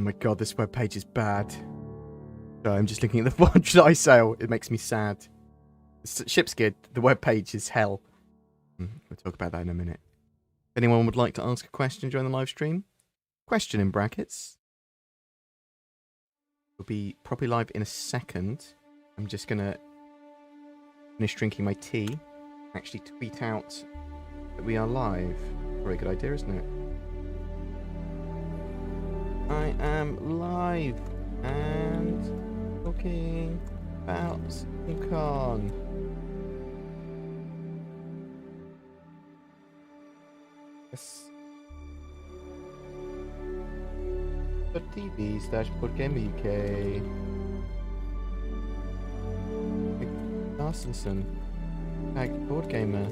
my god, this webpage is bad. So I'm just looking at the 400 I sale. It makes me sad. The ship's good. The webpage is hell. We'll talk about that in a minute. If anyone would like to ask a question during the live stream, question in brackets. We'll be probably live in a second. I'm just going to finish drinking my tea. Actually tweet out that we are live. Very good idea, isn't it? I am live and talking about CitizenCon. Yes. TV/BoredGamer UK. Carstensen. Tag BoredGamer.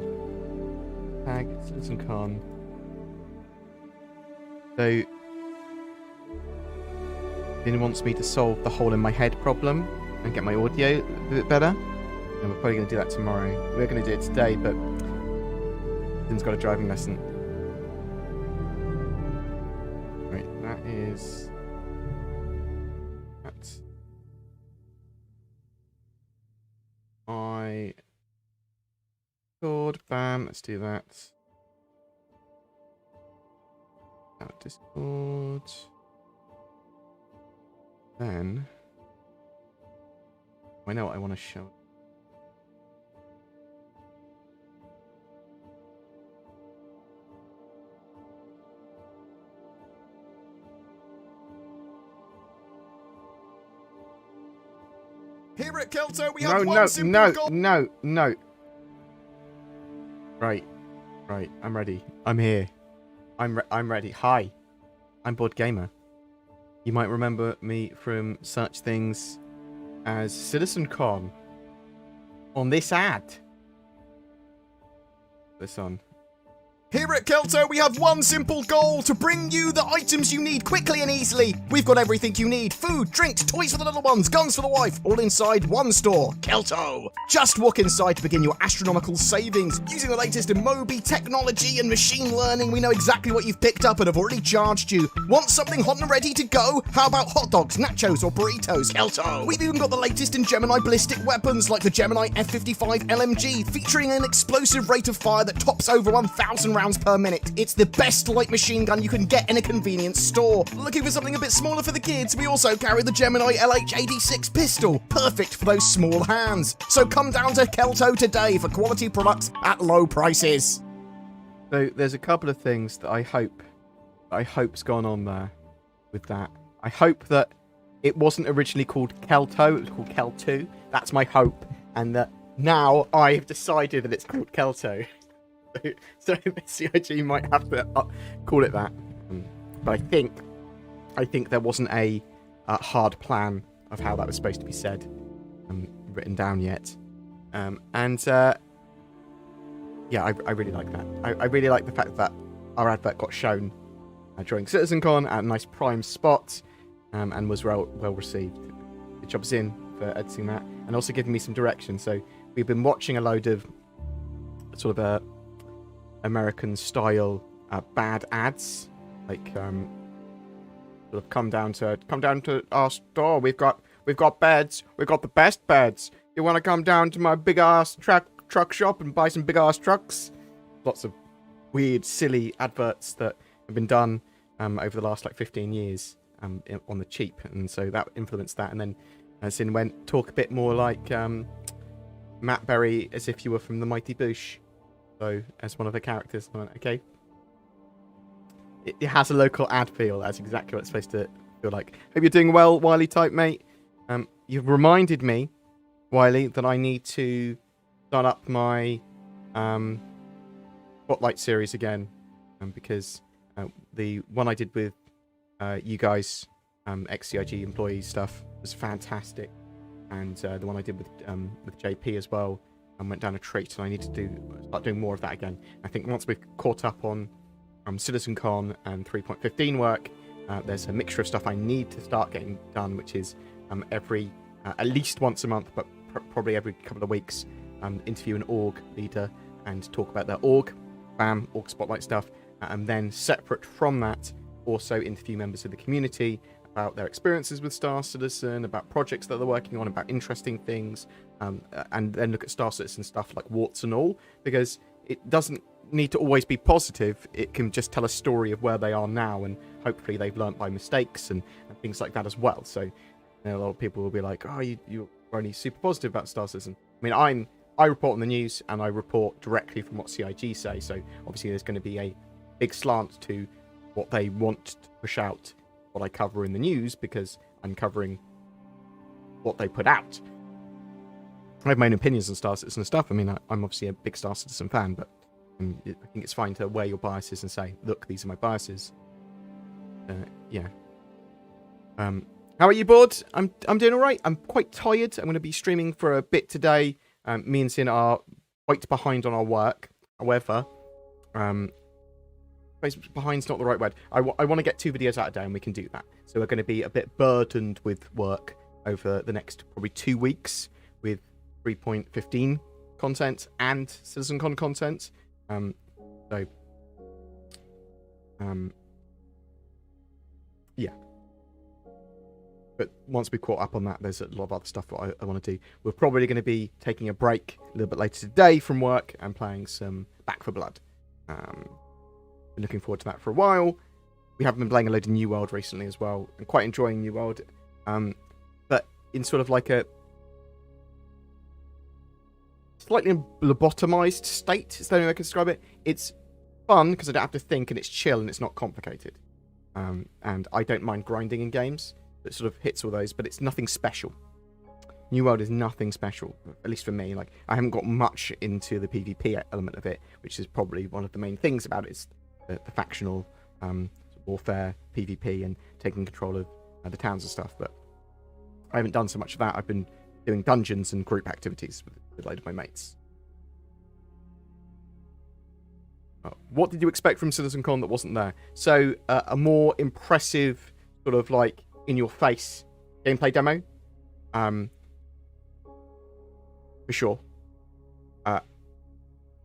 Tag CitizenCon. So, Vin wants me to solve the hole in my head problem and get my audio a bit better. And we're probably going to do that tomorrow. We're going to do it today, but Vin's got a driving lesson. Right, that is... That's... I... Discord, bam, let's do that. Out Discord... Then, I know what I want to show. Here at Kelto, we have one simple goal. No. Right, I'm ready. I'm here. I'm ready. Hi, I'm BoredGamer. You might remember me from such things as CitizenCon. On this ad. This on. Here at Kelto, we have one simple goal: to bring you the items you need quickly and easily. We've got everything you need: food, drinks, toys for the little ones, guns for the wife, all inside one store, Kelto. Just walk inside to begin your astronomical savings. Using the latest in Moby technology and machine learning, we know exactly what you've picked up and have already charged you. Want something hot and ready to go? How about hot dogs, nachos, or burritos, Kelto? We've even got the latest in Gemini ballistic weapons, like the Gemini F-55 LMG, featuring an explosive rate of fire that tops over 1,000 rounds per minute. It's the best light machine gun you can get in a convenience store. Looking for something a bit smaller for the kids? We also carry the Gemini LH86 pistol, perfect for those small hands. So come down to Kelto today for quality products at low prices. So there's a couple of things that I hope's gone on there with that. I hope that it wasn't originally called Kelto, it was called Kel2. That's my hope. And that now I've decided that it's called Kelto. So CIG might have to call it that, but I think there wasn't a hard plan of how that was supposed to be said, written down yet, yeah, I really like that. I really like the fact that our advert got shown during CitizenCon at a nice prime spot, and was well received. Good job, Zin, for editing that and also giving me some direction. So we've been watching a load of sort of American style bad ads, like sort of come down to our store. We've got beds. We've got the best beds. You want to come down to my big ass truck shop and buy some big ass trucks? Lots of weird, silly adverts that have been done over the last like 15 years on the cheap, and so that influenced that. And then Sin went talk a bit more like Matt Berry, as if you were from the Mighty Boosh. So, as one of the characters, I went, okay. It has a local ad feel. That's exactly what it's supposed to feel like. Hope you're doing well, Wiley type mate. You've reminded me, Wiley, that I need to start up my Spotlight series again, because the one I did with you guys, ex-CIG employee stuff, was fantastic, and the one I did with JP as well. And went down a treat, and I need to start doing more of that again. I think once we've caught up on CitizenCon and 3.15 work, there's a mixture of stuff I need to start getting done, which is every at least once a month, but probably every couple of weeks, interview an org leader and talk about their org, org spotlight stuff, and then separate from that, also interview members of the community about their experiences with Star Citizen, about projects that they're working on, about interesting things, and then look at Star Citizen stuff like warts and all, because it doesn't need to always be positive. It can just tell a story of where they are now, and hopefully they've learnt by mistakes and things like that as well. So, you know, a lot of people will be like, oh, you're only super positive about Star Citizen. I mean, I report on the news, and I report directly from what CIG say, so obviously there's going to be a big slant to what they want to push out, what I cover in the news, because I'm covering what they put out. I have my own opinions on Star Citizen and stuff. I mean, I'm obviously a big Star Citizen fan, but I think it's fine to wear your biases and say, look, these are my biases. Yeah. How are you, Bored? I'm doing all right. I'm quite tired. I'm going to be streaming for a bit today. Me and Sin are quite behind on our work. However, behind's not the right word. I want to get 2 videos out a day, and we can do that. So we're going to be a bit burdened with work over the next probably 2 weeks with 3.15 content and CitizenCon content. Yeah. But once we caught up on that, there's a lot of other stuff that I want to do. We're probably going to be taking a break a little bit later today from work and playing some Back 4 Blood. Been looking forward to that for a while. We have been playing a load of New World recently as well, and quite enjoying New World. But in sort of like a slightly lobotomized state, is the only way I can describe it. It's fun because I don't have to think, and it's chill, and it's not complicated. And I don't mind grinding in games. That sort of hits all those, but it's nothing special. New World is nothing special, at least for me. Like, I haven't got much into the PvP element of it, which is probably one of the main things about it. Is the factional warfare, PvP, and taking control of the towns and stuff. But I haven't done so much of that. I've been doing dungeons and group activities with a load of my mates. What did you expect from CitizenCon that wasn't there? So, a more impressive, sort of like in-your-face gameplay demo. For sure.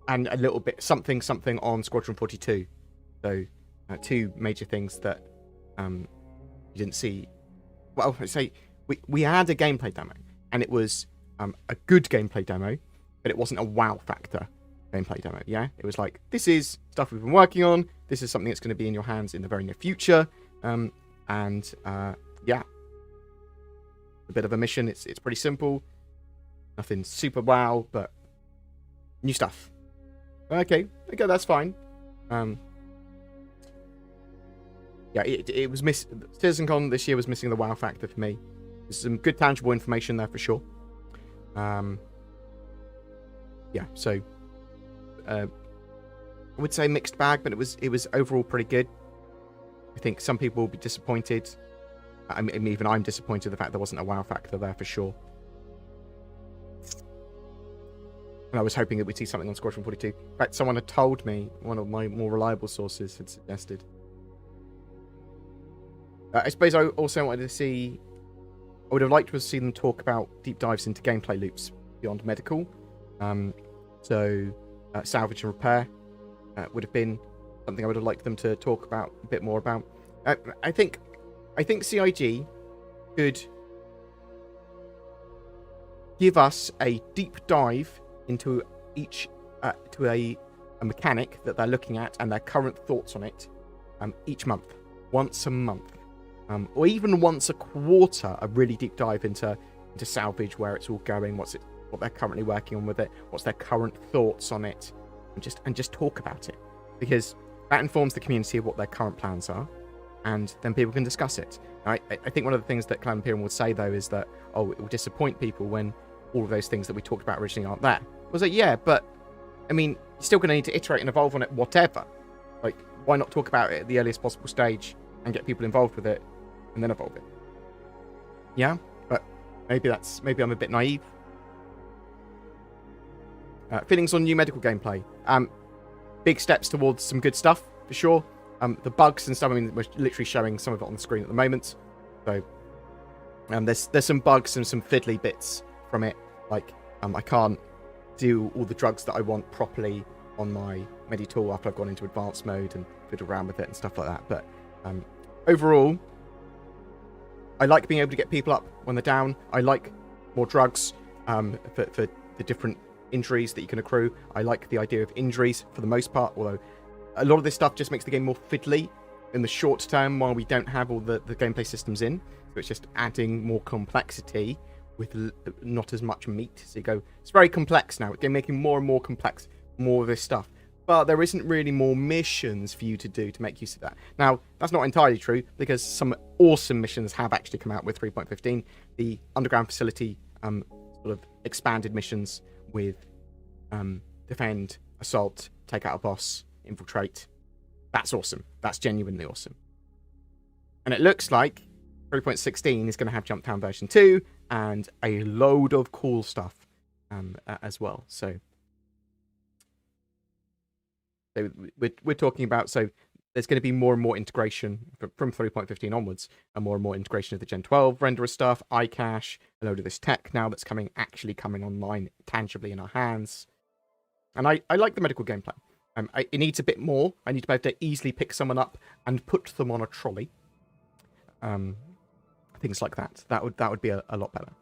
And a little bit something on Squadron 42. So, 2 major things that you didn't see. Well, I say we had a gameplay demo, and it was a good gameplay demo, but it wasn't a wow factor gameplay demo. Yeah, it was like, this is stuff we've been working on. This is something that's going to be in your hands in the very near future. Yeah, a bit of a mission. It's pretty simple, nothing super wow, but new stuff. Okay, that's fine. Yeah, it was CitizenCon this year was missing the wow factor for me. There's some good tangible information there for sure. Yeah, so I would say mixed bag, but it was overall pretty good. I think some people will be disappointed. I mean, even I'm disappointed the fact there wasn't a wow factor there for sure. And I was hoping that we'd see something on Squadron 42. In fact, someone had told me, one of my more reliable sources had suggested. I suppose I also wanted to see... I would have liked to have seen them talk about deep dives into gameplay loops beyond medical. Salvage and repair would have been something I would have liked them to talk about a bit more about. I think CIG could give us a deep dive into each to a mechanic that they're looking at and their current thoughts on it each month, once a month, or even once a quarter. A really deep dive into salvage, where it's all going, what they're currently working on with it, what's their current thoughts on it, and just talk about it, because that informs the community of what their current plans are, and then people can discuss it. I think one of the things that Clan Imperium would say, though, is that, oh, it will disappoint people when all of those things that we talked about originally aren't there. I was like, yeah, but, I mean, you're still going to need to iterate and evolve on it, whatever. Like, why not talk about it at the earliest possible stage and get people involved with it, and then evolve it? Yeah, but maybe I'm a bit naive. Feelings on new medical gameplay. Big steps towards some good stuff, for sure. The bugs and stuff, I mean, we're literally showing some of it on the screen at the moment. So, there's some bugs and some fiddly bits from it. Like, I can't do all the drugs that I want properly on my Medi-tool after I've gone into advanced mode and fiddle around with it and stuff like that. But overall, I like being able to get people up when they're down. I like more drugs for the different injuries that you can accrue. I like the idea of injuries for the most part, although a lot of this stuff just makes the game more fiddly in the short term while we don't have all the gameplay systems in. So it's just adding more complexity with not as much meat. So you go, it's very complex now. It's making more and more complex, more of this stuff. But there isn't really more missions for you to do to make use of that. Now, that's not entirely true, because some awesome missions have actually come out with 3.15. The underground facility sort of expanded missions with defend, assault, take out a boss, infiltrate. That's awesome. That's genuinely awesome. And it looks like 3.16 is going to have Jumptown version 2 and a load of cool stuff as well. So we're talking about, so there's going to be more and more integration from 3.15 onwards, and more integration of the Gen 12 renderer stuff, iCache, a load of this tech now that's actually coming online tangibly in our hands. And I like the medical gameplay. It needs a bit more. I need to be able to easily pick someone up and put them on a trolley. Things like that. That would be a lot better.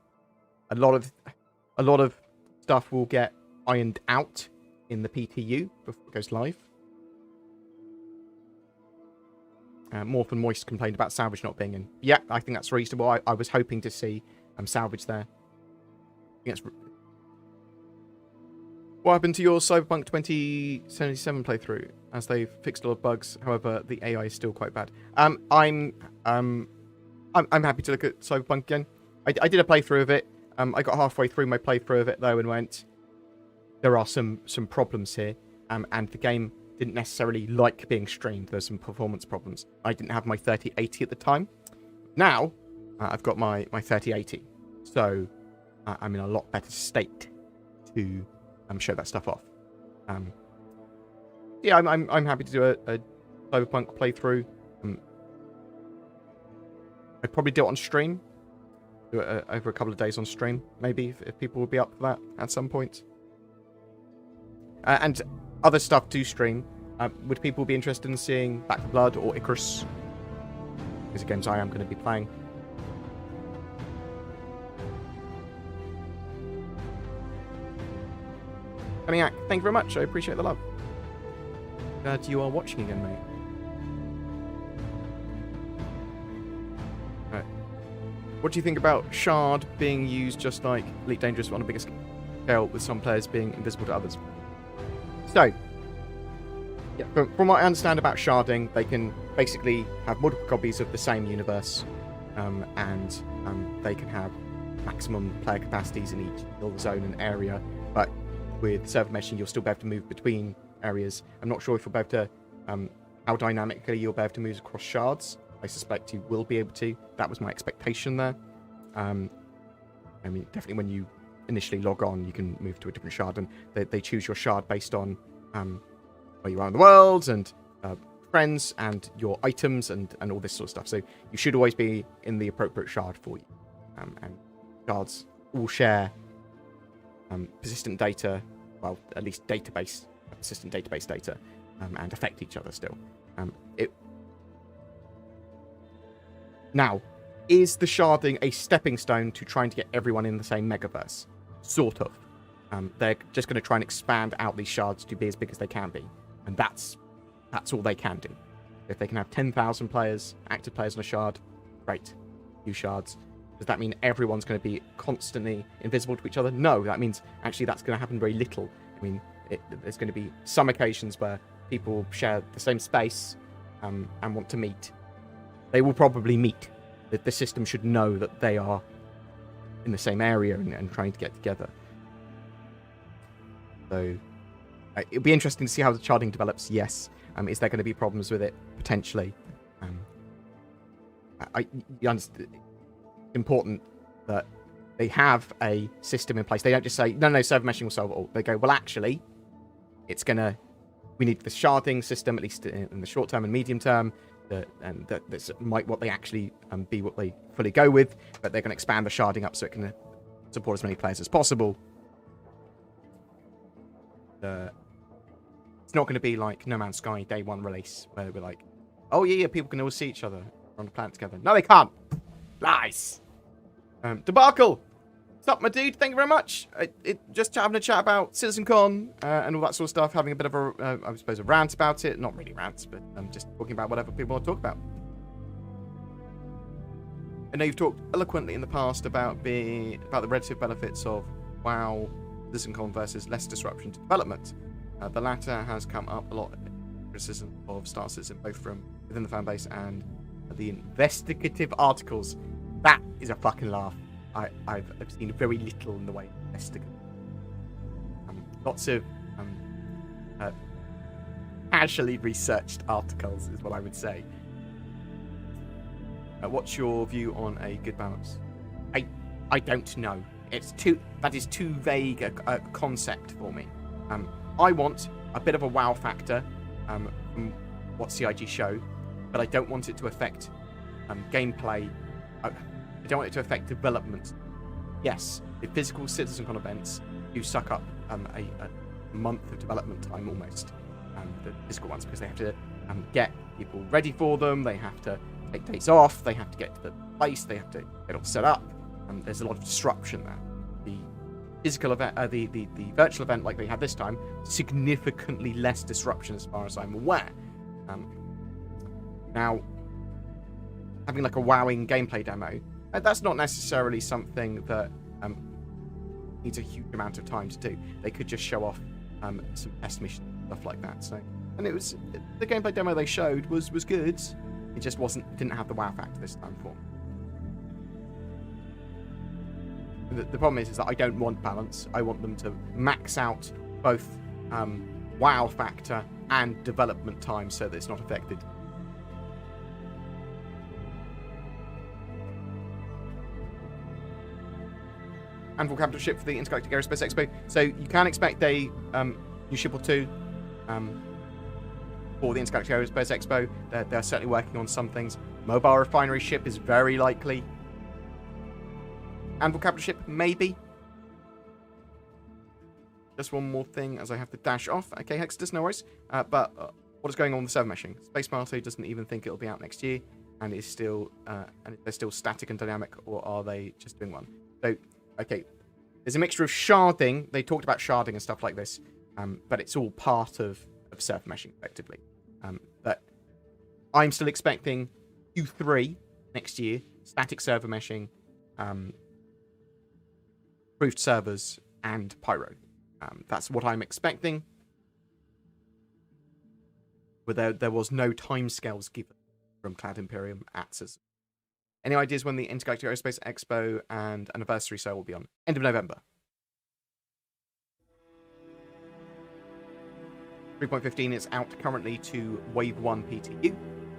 A lot of stuff will get ironed out in the PTU before it goes live. Morph and Moist complained about salvage not being in. Yeah, I think that's reasonable. I was hoping to see salvage there. I think what happened to your Cyberpunk 2077 playthrough? As they've fixed a lot of bugs, however, the AI is still quite bad. I'm happy to look at Cyberpunk again. I did a playthrough of it. I got halfway through my playthrough of it though and went, there are some problems here, and the game didn't necessarily like being streamed. There's some performance problems. I didn't have my 3080 at the time. Now I've got my 3080, so I'm in a lot better state to show that stuff off. Yeah, I'm happy to do a Cyberpunk playthrough. I'd probably do it on stream, do it over a couple of days on stream, maybe if people would be up for that at some point. And other stuff to stream. Would people be interested in seeing Back 4 Blood or Icarus? These are games I am going to be playing. Kaniak, thank you very much. I appreciate the love. Glad you are watching again, mate. Right. What do you think about Shard being used just like Elite Dangerous on a bigger scale, with some players being invisible to others? So, yeah, from what I understand about sharding, they can basically have multiple copies of the same universe, and they can have maximum player capacities in each zone and area, but with server meshing, you'll still be able to move between areas. I'm not sure if you'll be able to, how dynamically you'll be able to move across shards. I suspect you will be able to. That was my expectation there. I mean, definitely when you initially log on, you can move to a different shard, and they choose your shard based on where you are in the world, and friends, and your items, and all this sort of stuff. So you should always be in the appropriate shard for you. And shards all share persistent data, well, at least persistent database data, and affect each other still. Now, is the sharding a stepping stone to trying to get everyone in the same megaverse? Sort of. They're just going to try and expand out these shards to be as big as they can be. And that's all they can do. If they can have 10,000 players, active players on a shard, great. Few shards. Does that mean everyone's going to be constantly invisible to each other? No, that means actually that's going to happen very little. I mean, there's going to be some occasions where people share the same space and want to meet. They will probably meet. The system should know that they are in the same area and trying to get together. So it'll be interesting to see how the sharding develops. Yes. Is there going to be problems with it? Potentially. You understand, it's important that they have a system in place. They don't just say, no, server meshing will solve it all. They go, well, actually, we need the sharding system, at least in the short term and medium term, and that's might what they actually be what they fully go with, but they're going to expand the sharding up so it can support as many players as possible. It's not going to be like No Man's Sky day one release, where we're like, oh yeah, people can all see each other on the planet together. No, they can't. Lies. Debacle. What's up, my dude? Thank you very much. Just having a chat about CitizenCon and all that sort of stuff. Having a bit of a, I suppose, a rant about it. Not really rants, but just talking about whatever people want to talk about. I know you've talked eloquently in the past about the relative benefits of WoW, CitizenCon versus less disruption to development. The latter has come up a lot in criticism of Star Citizen, both from within the fan base and the investigative articles. That is a fucking laugh. I've seen very little in the way of investigative. Lots of casually researched articles is what I would say. What's your view on a good balance? I don't know. That is too vague a concept for me. I want a bit of a wow factor from what CIG show, but I don't want it to affect gameplay. I don't want it to affect development. Yes, the physical CitizenCon events do suck up a month of development time almost. The physical ones, because they have to get people ready for them. They have to take days off. They have to get to the place. They have to get all set up. There's a lot of disruption there. The physical event, the virtual event like they had this time, significantly less disruption as far as I'm aware. Now, having like a wowing gameplay demo, that's not necessarily something that needs a huge amount of time to do. They could just show off some test missions, stuff like that. So, and it was the gameplay demo they showed was good. It just didn't have the wow factor this time for me. The problem is that I don't want balance. I want them to max out both wow factor and development time so that it's not affected. Anvil capital ship for the Intergalactic Aerospace Expo. So you can expect a new ship or two for the Intergalactic Aerospace Expo. They're certainly working on some things. Mobile refinery ship is very likely. Anvil capital ship, maybe. Just one more thing as I have to dash off. Okay, Hextus, no worries. But what is going on with server meshing? Space Marto doesn't even think it'll be out next year, and it's still and they're still static and dynamic, or are they just doing one? So, okay, there's a mixture of sharding. They talked about sharding and stuff like this, but it's all part of server meshing effectively. But I'm still expecting Q3 next year, static server meshing, proofed servers, and Pyro. That's what I'm expecting. But there was no timescales given from Cloud Imperium at CIS. Any ideas when the Intergalactic Aerospace Expo and anniversary sale will be on? End of November. 3.15 is out currently to Wave 1 PTU,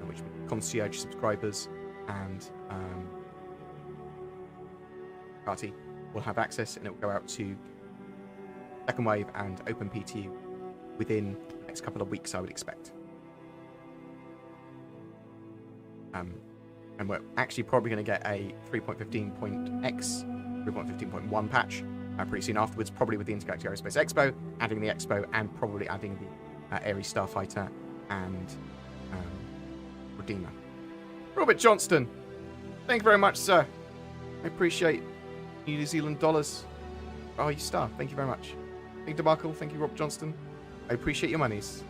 which concierge subscribers and party will have access, and it will go out to second wave and open PTU within the next couple of weeks, I would expect. And we're actually probably going to get a 3.15.x, 3.15.1 patch pretty soon afterwards, probably with the Intergalactic Aerospace Expo, adding the Expo, and probably adding the Ares Starfighter and Redeemer. Robert Johnston, thank you very much, sir. I appreciate New Zealand dollars. Oh, you star. Thank you very much. Big debacle. Thank you, Rob Johnston. I appreciate your monies.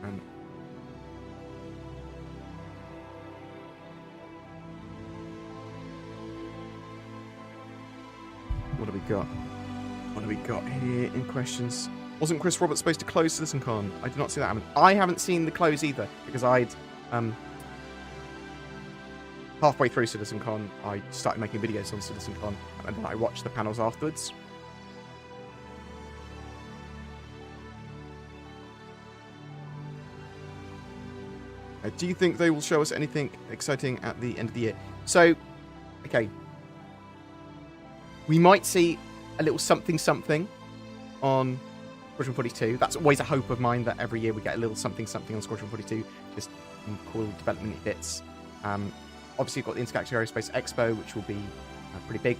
And what do we got? What do we got here in questions? Wasn't Chris Roberts supposed to close CitizenCon? I did not see that happen. I haven't seen the close either, because I'd halfway through CitizenCon, I started making videos on CitizenCon, and then I watched the panels afterwards. Do you think they will show us anything exciting at the end of the year? So, okay. We might see a little something on Squadron 42. That's always a hope of mine, that every year we get a little something on Squadron 42. Just some cool development bits. Obviously, you've got the Intergalactic Aerospace Expo, which will be pretty big.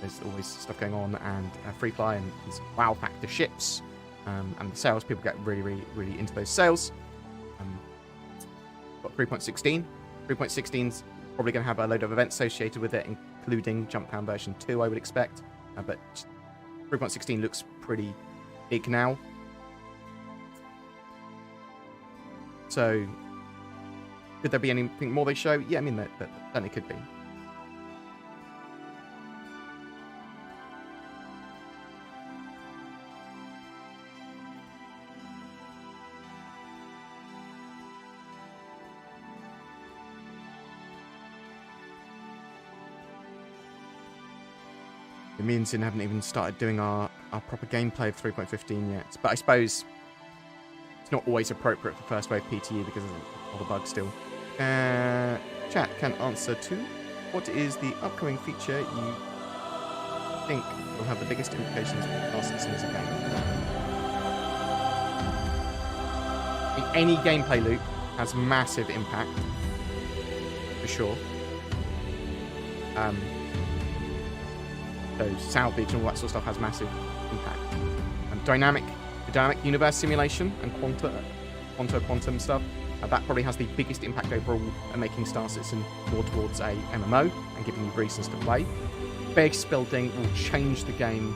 There's always stuff going on, and Free Fly and some wow factor ships. And the sales, people get really into those sales. Got 3.16. 3.16's probably going to have a load of events associated with it, including Jumpdown version 2, I would expect. But 3.16 looks pretty big now. So, could there be anything more they show? Yeah, I mean, that certainly could be. It means we haven't even started doing our proper gameplay of 3.15 yet. But I suppose it's not always appropriate for first wave PTU because of all the bugs still. Chat can answer to what is the upcoming feature you think will have the biggest implications for our citizens of game? Any gameplay loop has massive impact, for sure. So salvage and all that sort of stuff has massive impact. And dynamic universe simulation and quantum stuff, that probably has the biggest impact overall at making Star Citizen more towards a MMO and giving you reasons to play. Base building will change the game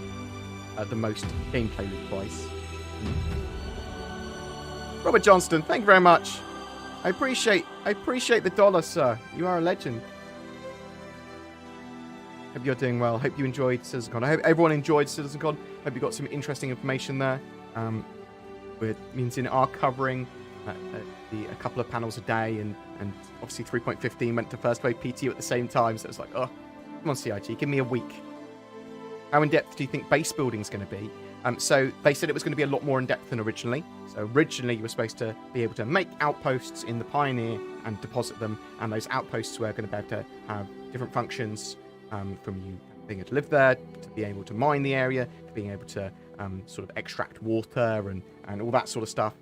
the most gameplay loop-wise. Robert Johnston, thank you very much. I appreciate the dollar, sir. You are a legend. Hope you're doing well. Hope you enjoyed CitizenCon. I hope everyone enjoyed CitizenCon. Hope you got some interesting information there. Means in our covering a couple of panels a day, and obviously 3.15 went to first wave PTU at the same time. So it's like, oh, come on, CIG, give me a week. How in depth do you think base building is going to be? So they said it was going to be a lot more in depth than originally. So originally you were supposed to be able to make outposts in the Pioneer and deposit them, and those outposts were going to be able to have different functions. From you being able to live there, to be able to mine the area, to being able to sort of extract water and all that sort of stuff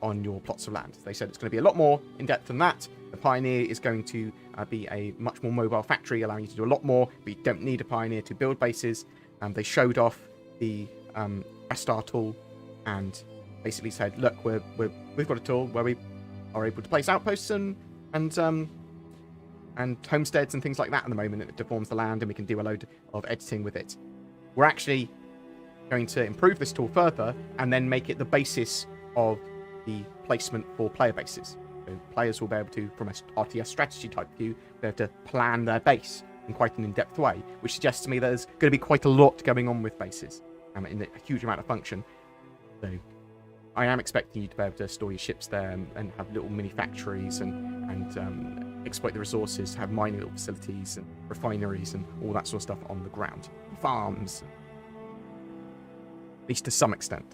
on your plots of land. They said it's going to be a lot more in depth than that. The Pioneer is going to be a much more mobile factory, allowing you to do a lot more, but you don't need a Pioneer to build bases. They showed off the Star tool and basically said, look, we've got a tool where we are able to place outposts and homesteads and things like that at the moment. It deforms the land and we can do a load of editing with it. We're actually going to improve this tool further and then make it the basis of the placement for player bases. So players will be able to, from an RTS strategy type view, be able to plan their base in quite an in-depth way, which suggests to me there's going to be quite a lot going on with bases in a huge amount of function. So I am expecting you to be able to store your ships there and have little mini factories and exploit the resources, have mining little facilities and refineries and all that sort of stuff on the ground. Farms, at least to some extent.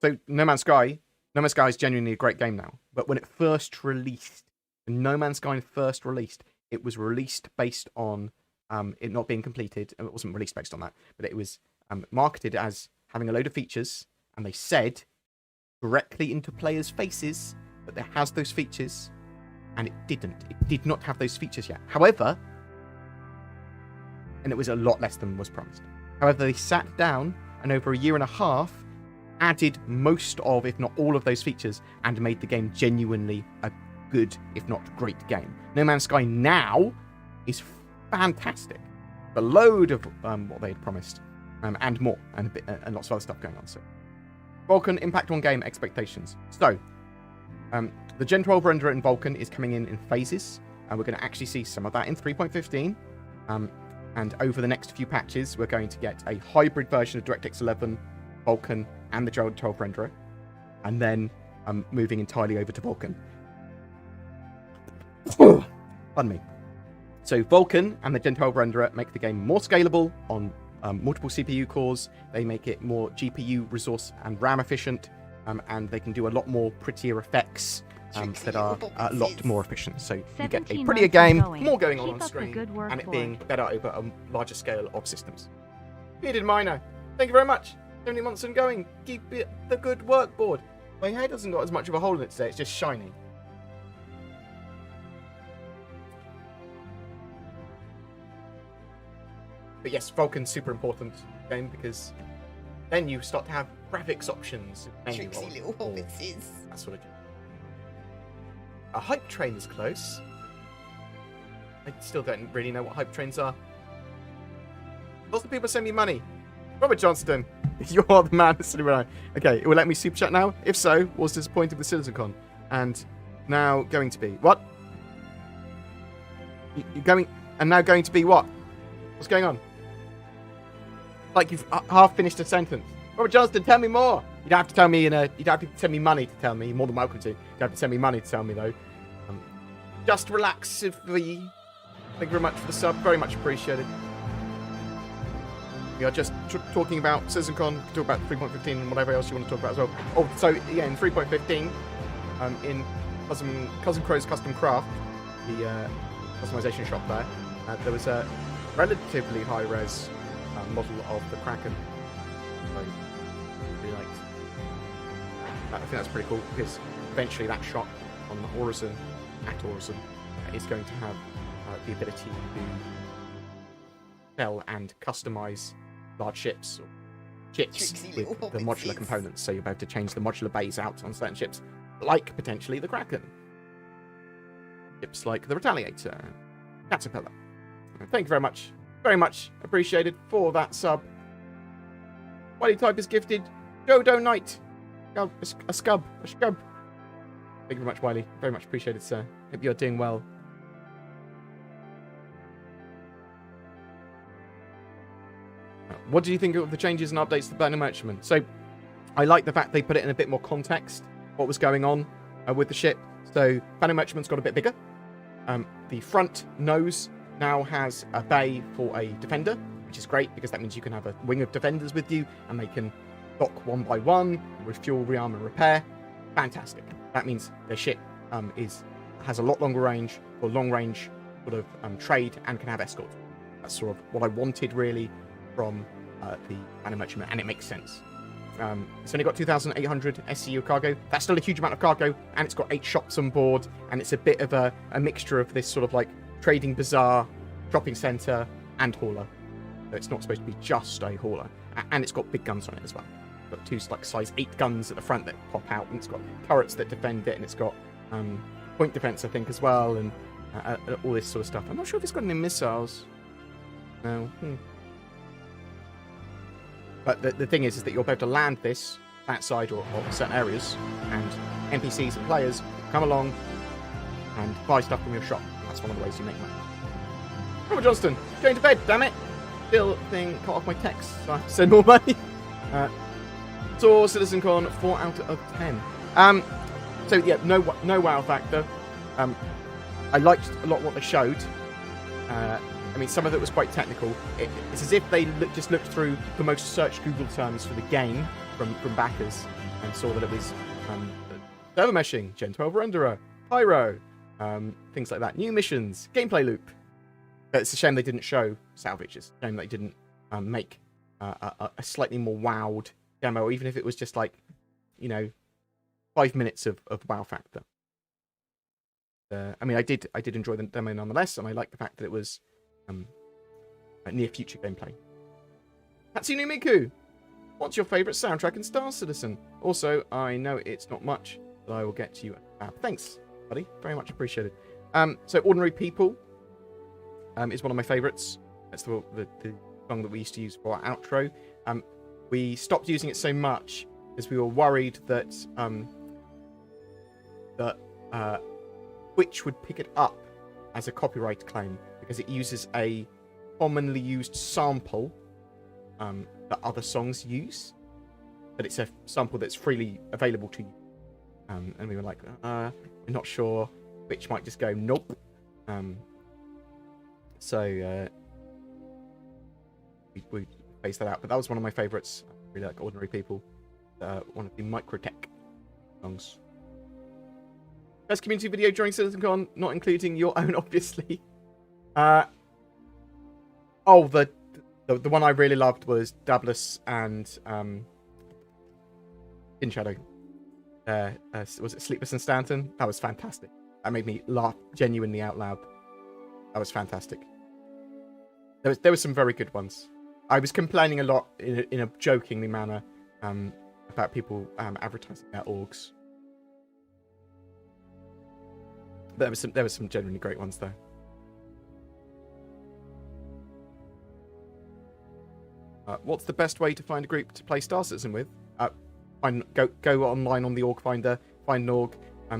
So No Man's Sky is genuinely a great game now. But when it first released, when No Man's Sky first released, it was released based on it not being completed. It wasn't released based on that, but it was marketed as having a load of features, and they said directly into players' faces that it has those features, and it didn't. It did not have those features yet. However, and it was a lot less than was promised. However, they sat down and over a year and a half added most of, if not all of those features, and made the game genuinely a good, if not great game. No Man's Sky now is fantastic. A load of what they had promised, and more, and lots of other stuff going on. So, Vulkan impact on game expectations. So, the Gen 12 renderer in Vulkan is coming in phases, and we're going to actually see some of that in 3.15. And over the next few patches, we're going to get a hybrid version of DirectX 11, Vulkan, and the Gen 12 renderer, and then moving entirely over to Vulkan. Pardon me. So Vulkan and the Gen 12 renderer make the game more scalable on multiple CPU cores. They make it more GPU resource and RAM efficient, and they can do a lot more prettier effects that are a lot more efficient. So you get a prettier game, more going on screen, and it being better over a larger scale of systems. Bearded Miner, thank you very much. 70 months and going. Keep it the good work, board. My hair doesn't got as much of a hole in it today. It's just shiny. But yes, Vulkan's super important game because then you start to have graphics options. Tricksy little hobbitses. That sort of thing. A hype train is close. I still don't really know what hype trains are. Lots of people send me money. Robert Johnston, you're the man sitting around. Okay, it will let me super chat now. If so, was disappointed with CitizenCon, and now going to be what? You're going and now going to be what? What's going on? Like you've half finished a sentence. Robert Johnston, tell me more. You don't have to tell me you don't have to send me money to tell me. You're more than welcome to. You don't have to send me money to tell me though. Just relax if we. Thank you very much for the sub. Very much appreciated. We are just talking about CitizenCon. We can talk about 3.15 and whatever else you want to talk about as well. Oh, so yeah, in 3.15, in Cousin Crow's Custom Craft, the customization shop there was a relatively high-res model of the Kraken. So, really liked. I think that's pretty cool because eventually that shop on Horizon, is going to have the ability to sell and customize large ships or ships with the modular components. So you'll be able to change the modular bays out on certain ships, like potentially the Kraken. Ships like the Retaliator, Caterpillar. Thank you very much appreciated for that sub. Wiley Type is gifted Dodo Knight, a scub. Thank you very much, Wiley. Very much appreciated, sir. Hope you're doing well. What do you think of the changes and updates to Platinum Merchantman? So, I like the fact they put it in a bit more context, what was going on with the ship. So, Platinum Merchantman's got a bit bigger. The front nose now has a bay for a defender, which is great because that means you can have a wing of defenders with you and they can dock one by one, refuel, rearm, and repair. Fantastic. That means the ship has a lot longer range for long range sort of trade and can have escort. That's sort of what I wanted really from the Platinum Merchantman, and it makes sense. It's only got 2,800 SCU cargo. That's still a huge amount of cargo, and it's got 8 shops on board, and it's a bit of a mixture of this sort of like trading bazaar, shopping centre, and hauler. So it's not supposed to be just a hauler, and it's got big guns on it as well. It's got 2 like size 8 guns at the front that pop out, and it's got turrets that defend it, and it's got point defense, I think, as well, and all this sort of stuff. I'm not sure if it's got any missiles. No. But the thing is that you'll be able to land this outside or certain areas, and NPCs and players come along and buy stuff from your shop. That's one of the ways you make money. Robert Johnston, going to bed, damn it! Still thing cut off my text, so I have to send more money. Saw CitizenCon 4 out of 10. So yeah, no wow factor. I liked a lot what they showed. I mean, some of it was quite technical. It's as if they just looked through the most searched Google terms for the game from backers and saw that it was server meshing, Gen 12 renderer, pyro, things like that. New missions, gameplay loop. But it's a shame they didn't show salvage. It's a shame they didn't make a slightly more wowed demo, even if it was just like, 5 minutes of wow factor. I mean, I did enjoy the demo nonetheless, and I like the fact that it was near future gameplay. Hatsune Miku, what's your favourite soundtrack in Star Citizen? Also, I know it's not much, but I will get to you. Thanks, buddy. Very much appreciated. So, Ordinary People is one of my favourites. That's the song that we used to use for our outro. We stopped using it so much because we were worried that Twitch would pick it up as a copyright claim because it uses a commonly used sample that other songs use, but it's a sample that's freely available to you. And we were like, we're not sure. Twitch might just go, nope. So we phased that out. But that was one of my favourites. I really like Ordinary People. One of the Microtech songs. Best community video during CitizenCon, not including your own, obviously. The one I really loved was Dabless and In Shadow. Was it Sleepless in Stanton? That was fantastic. That made me laugh genuinely out loud. That was fantastic. There was some very good ones. I was complaining a lot in a jokingly manner about people advertising their orgs. There was some genuinely great ones there. What's the best way to find a group to play Star Citizen with? Go online on the org finder, find an org,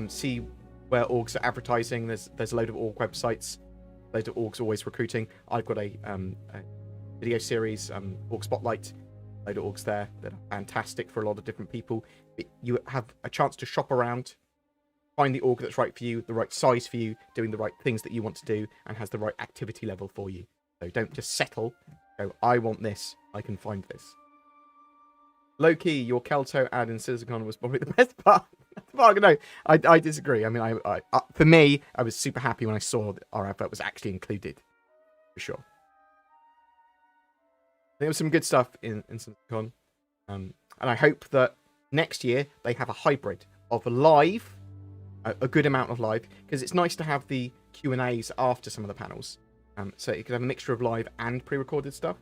see where orgs are advertising. There's a load of org websites. Loads of orgs always recruiting. I've got a video series, Org Spotlight. Load of orgs there that are fantastic for a lot of different people. You have a chance to shop around, find the org that's right for you, the right size for you, doing the right things that you want to do, and has the right activity level for you. So don't just settle. Go, I want this. I can find this. Low key, your Kelto ad in CitizenCon was probably the best part. No, I disagree. I mean, for me, I was super happy when I saw that our advert was actually included, for sure. There was some good stuff in CitizenCon, and I hope that next year they have a hybrid of live, a good amount of live, because it's nice to have the Q&As after some of the panels. So you could have a mixture of live and pre-recorded stuff.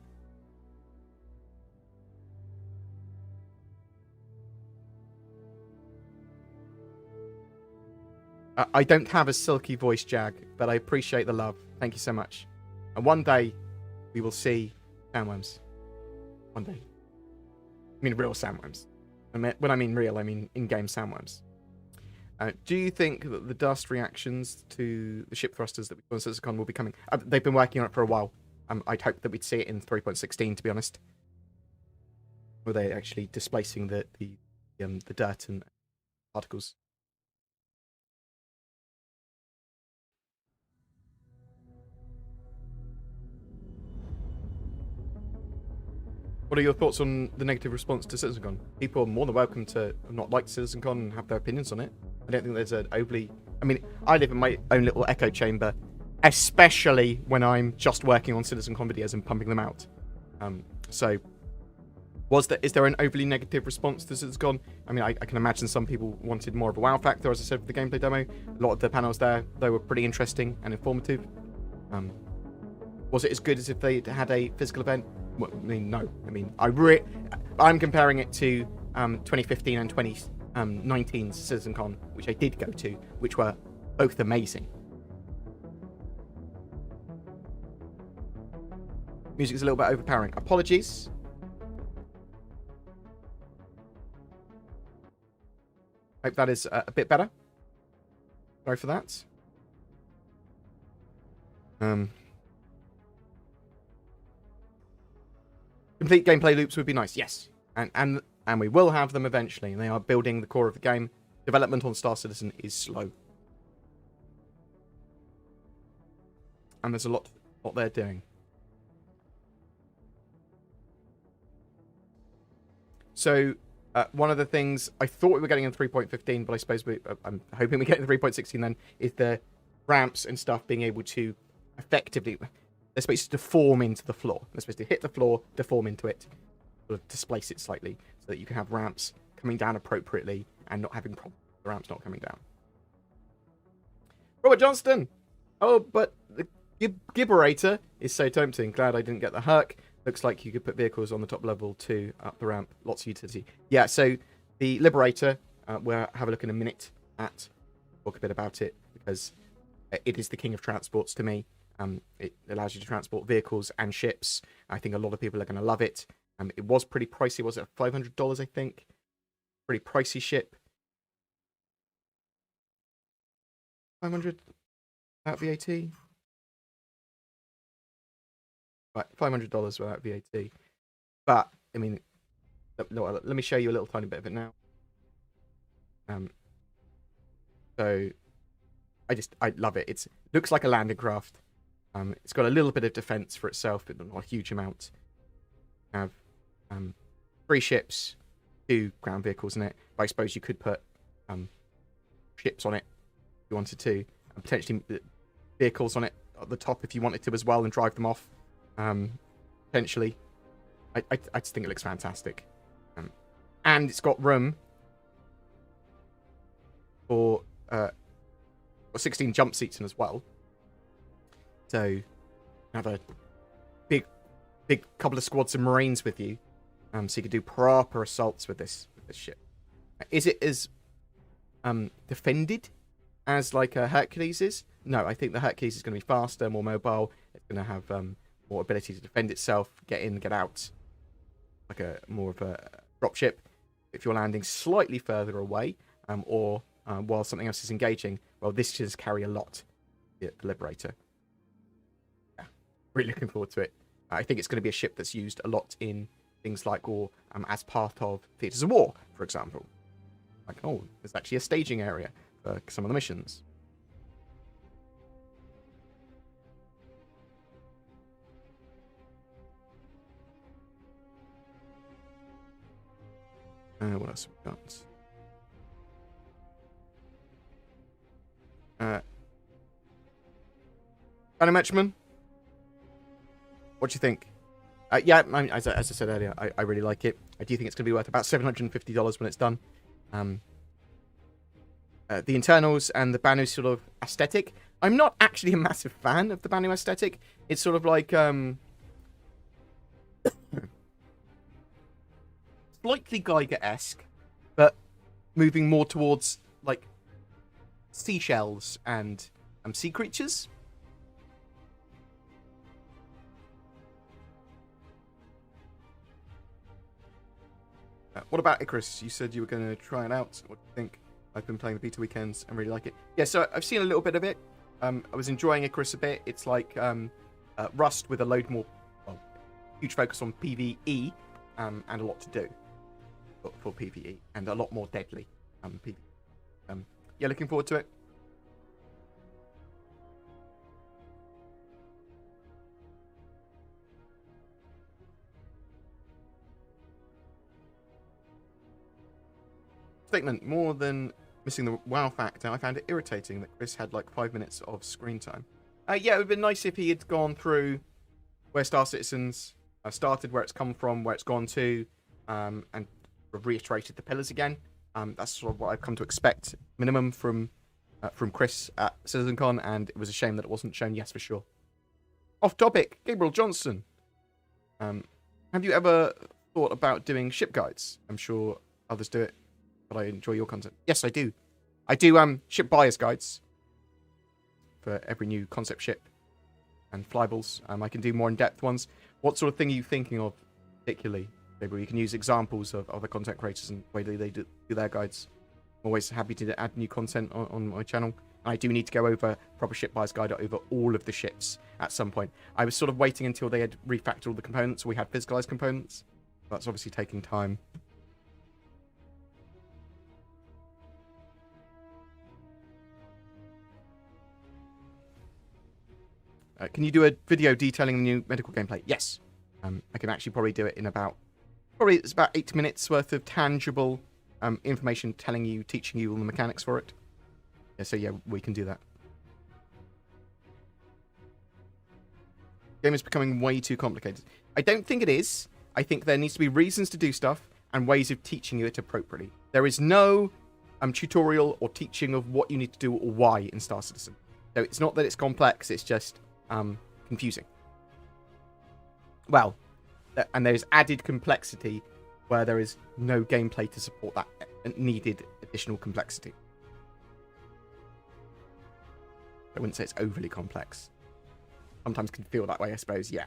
I don't have a silky voice, Jag, but I appreciate the love. Thank you so much. And one day, we will see sandworms. One day. I mean real sandworms. When I mean real, I mean in-game sandworms. Do you think that the dust reactions to the ship thrusters that we saw in CitizenCon will be coming? They've been working on it for a while. I'd hope that we'd see it in 3.16, to be honest. Were they actually displacing the dirt and particles? What are your thoughts on the negative response to CitizenCon? People are more than welcome to not like CitizenCon and have their opinions on it. I don't think there's an overly... I mean, I live in my own little echo chamber, especially when I'm just working on CitizenCon videos and pumping them out. So, is there an overly negative response to CitizenCon? I mean, I can imagine some people wanted more of a wow factor, as I said, for the gameplay demo. A lot of the panels there, though, were pretty interesting and informative. Was it as good as if they had a physical event? Well, I mean, no. I mean, I'm comparing it to 2015 and 2019's CitizenCon, which I did go to, which were both amazing. Music's a little bit overpowering. Apologies. Hope that is a bit better. Sorry for that. Complete gameplay loops would be nice, yes. And we will have them eventually. And they are building the core of the game. Development on Star Citizen is slow. And there's a lot they're doing. So, one of the things I thought we were getting in 3.15, but I suppose I'm hoping we get in 3.16 then, is the ramps and stuff being able to effectively... They're supposed to deform into the floor. They're supposed to hit the floor, deform into it, sort of displace it slightly, so that you can have ramps coming down appropriately and not having problems with the ramps not coming down. Robert Johnston! Oh, but the Gibberator is so tempting. Glad I didn't get the Herc. Looks like you could put vehicles on the top level too, up the ramp. Lots of utility. Yeah, so the Liberator, we'll have a look in a minute at, talk a bit about it, because it is the king of transports to me. It allows you to transport vehicles and ships. I think a lot of people are going to love it. It was pretty pricey. Was it $500, I think? Pretty pricey ship. 500 without VAT? Right, $500 without VAT. But, I mean, let me show you a little tiny bit of it now. So, I love it. It looks like a landing craft. It's got a little bit of defense for itself, but not a huge amount. You have 3 ships, 2 ground vehicles in it. But I suppose you could put ships on it if you wanted to, and potentially vehicles on it at the top if you wanted to as well, and drive them off. Potentially, I just think it looks fantastic, and it's got room for 16 jump seats in as well. So, have a big big couple of squads of Marines with you, so you could do proper assaults with this ship. Is it as defended as like a Hercules is? No, I think the Hercules is going to be faster, more mobile. It's going to have more ability to defend itself, get in, get out, like a more of a dropship. If you're landing slightly further away, or while something else is engaging, well, this does carry a lot. The Liberator. Yeah, really looking forward to it. I think it's going to be a ship that's used a lot in things like, or as part of theatres of war, for example. Like, oh, there's actually a staging area for some of the missions. What else have we got? Animatchman, what do you think? Yeah, as I said earlier, I really like it. I do think it's going to be worth about $750 when it's done. The internals and the Banu sort of aesthetic. I'm not actually a massive fan of the Banu aesthetic. It's sort of like slightly Geiger-esque, but moving more towards like seashells and sea creatures. What about Icarus? You said you were going to try it out. What do you think? I've been playing the beta weekends and really like it. Yeah, so I've seen a little bit of it. I was enjoying Icarus a bit. It's like Rust with a load more, well, huge focus on PvE and a lot to do for PvE and a lot more deadly PvE. Yeah, looking forward to it. Statement, more than missing the wow factor, I found it irritating that Chris had like 5 minutes of screen time. Yeah, it would have been nice if he had gone through where Star Citizens started, where it's come from, where it's gone to, and reiterated the pillars again. That's sort of what I've come to expect, minimum from Chris at CitizenCon, and it was a shame that it wasn't shown, yes, for sure. Off topic, Gabriel Johnson. Have you ever thought about doing ship guides? I'm sure others do it, but I enjoy your content. Yes, I do. I do ship buyer's guides for every new concept ship and flyballs. I can do more in-depth ones. What sort of thing are you thinking of particularly? Maybe you can use examples of other content creators and the way they do their guides. I'm always happy to add new content on my channel. I do need to go over proper ship buyer's guide over all of the ships at some point. I was sort of waiting until they had refactored all the components, so we had physicalized components. That's obviously taking time. Can you do a video detailing the new medical gameplay? Yes. I can actually probably do it in it's about 8 minutes worth of tangible information teaching you all the mechanics for it. Yeah, so yeah, we can do that. The game is becoming way too complicated. I don't think it is. I think there needs to be reasons to do stuff and ways of teaching you it appropriately. There is no tutorial or teaching of what you need to do or why in Star Citizen. So it's not that it's complex, it's just confusing. Well, and there's added complexity where there is no gameplay to support that needed additional complexity. I wouldn't say it's overly complex. Sometimes can feel that way, I suppose, yeah.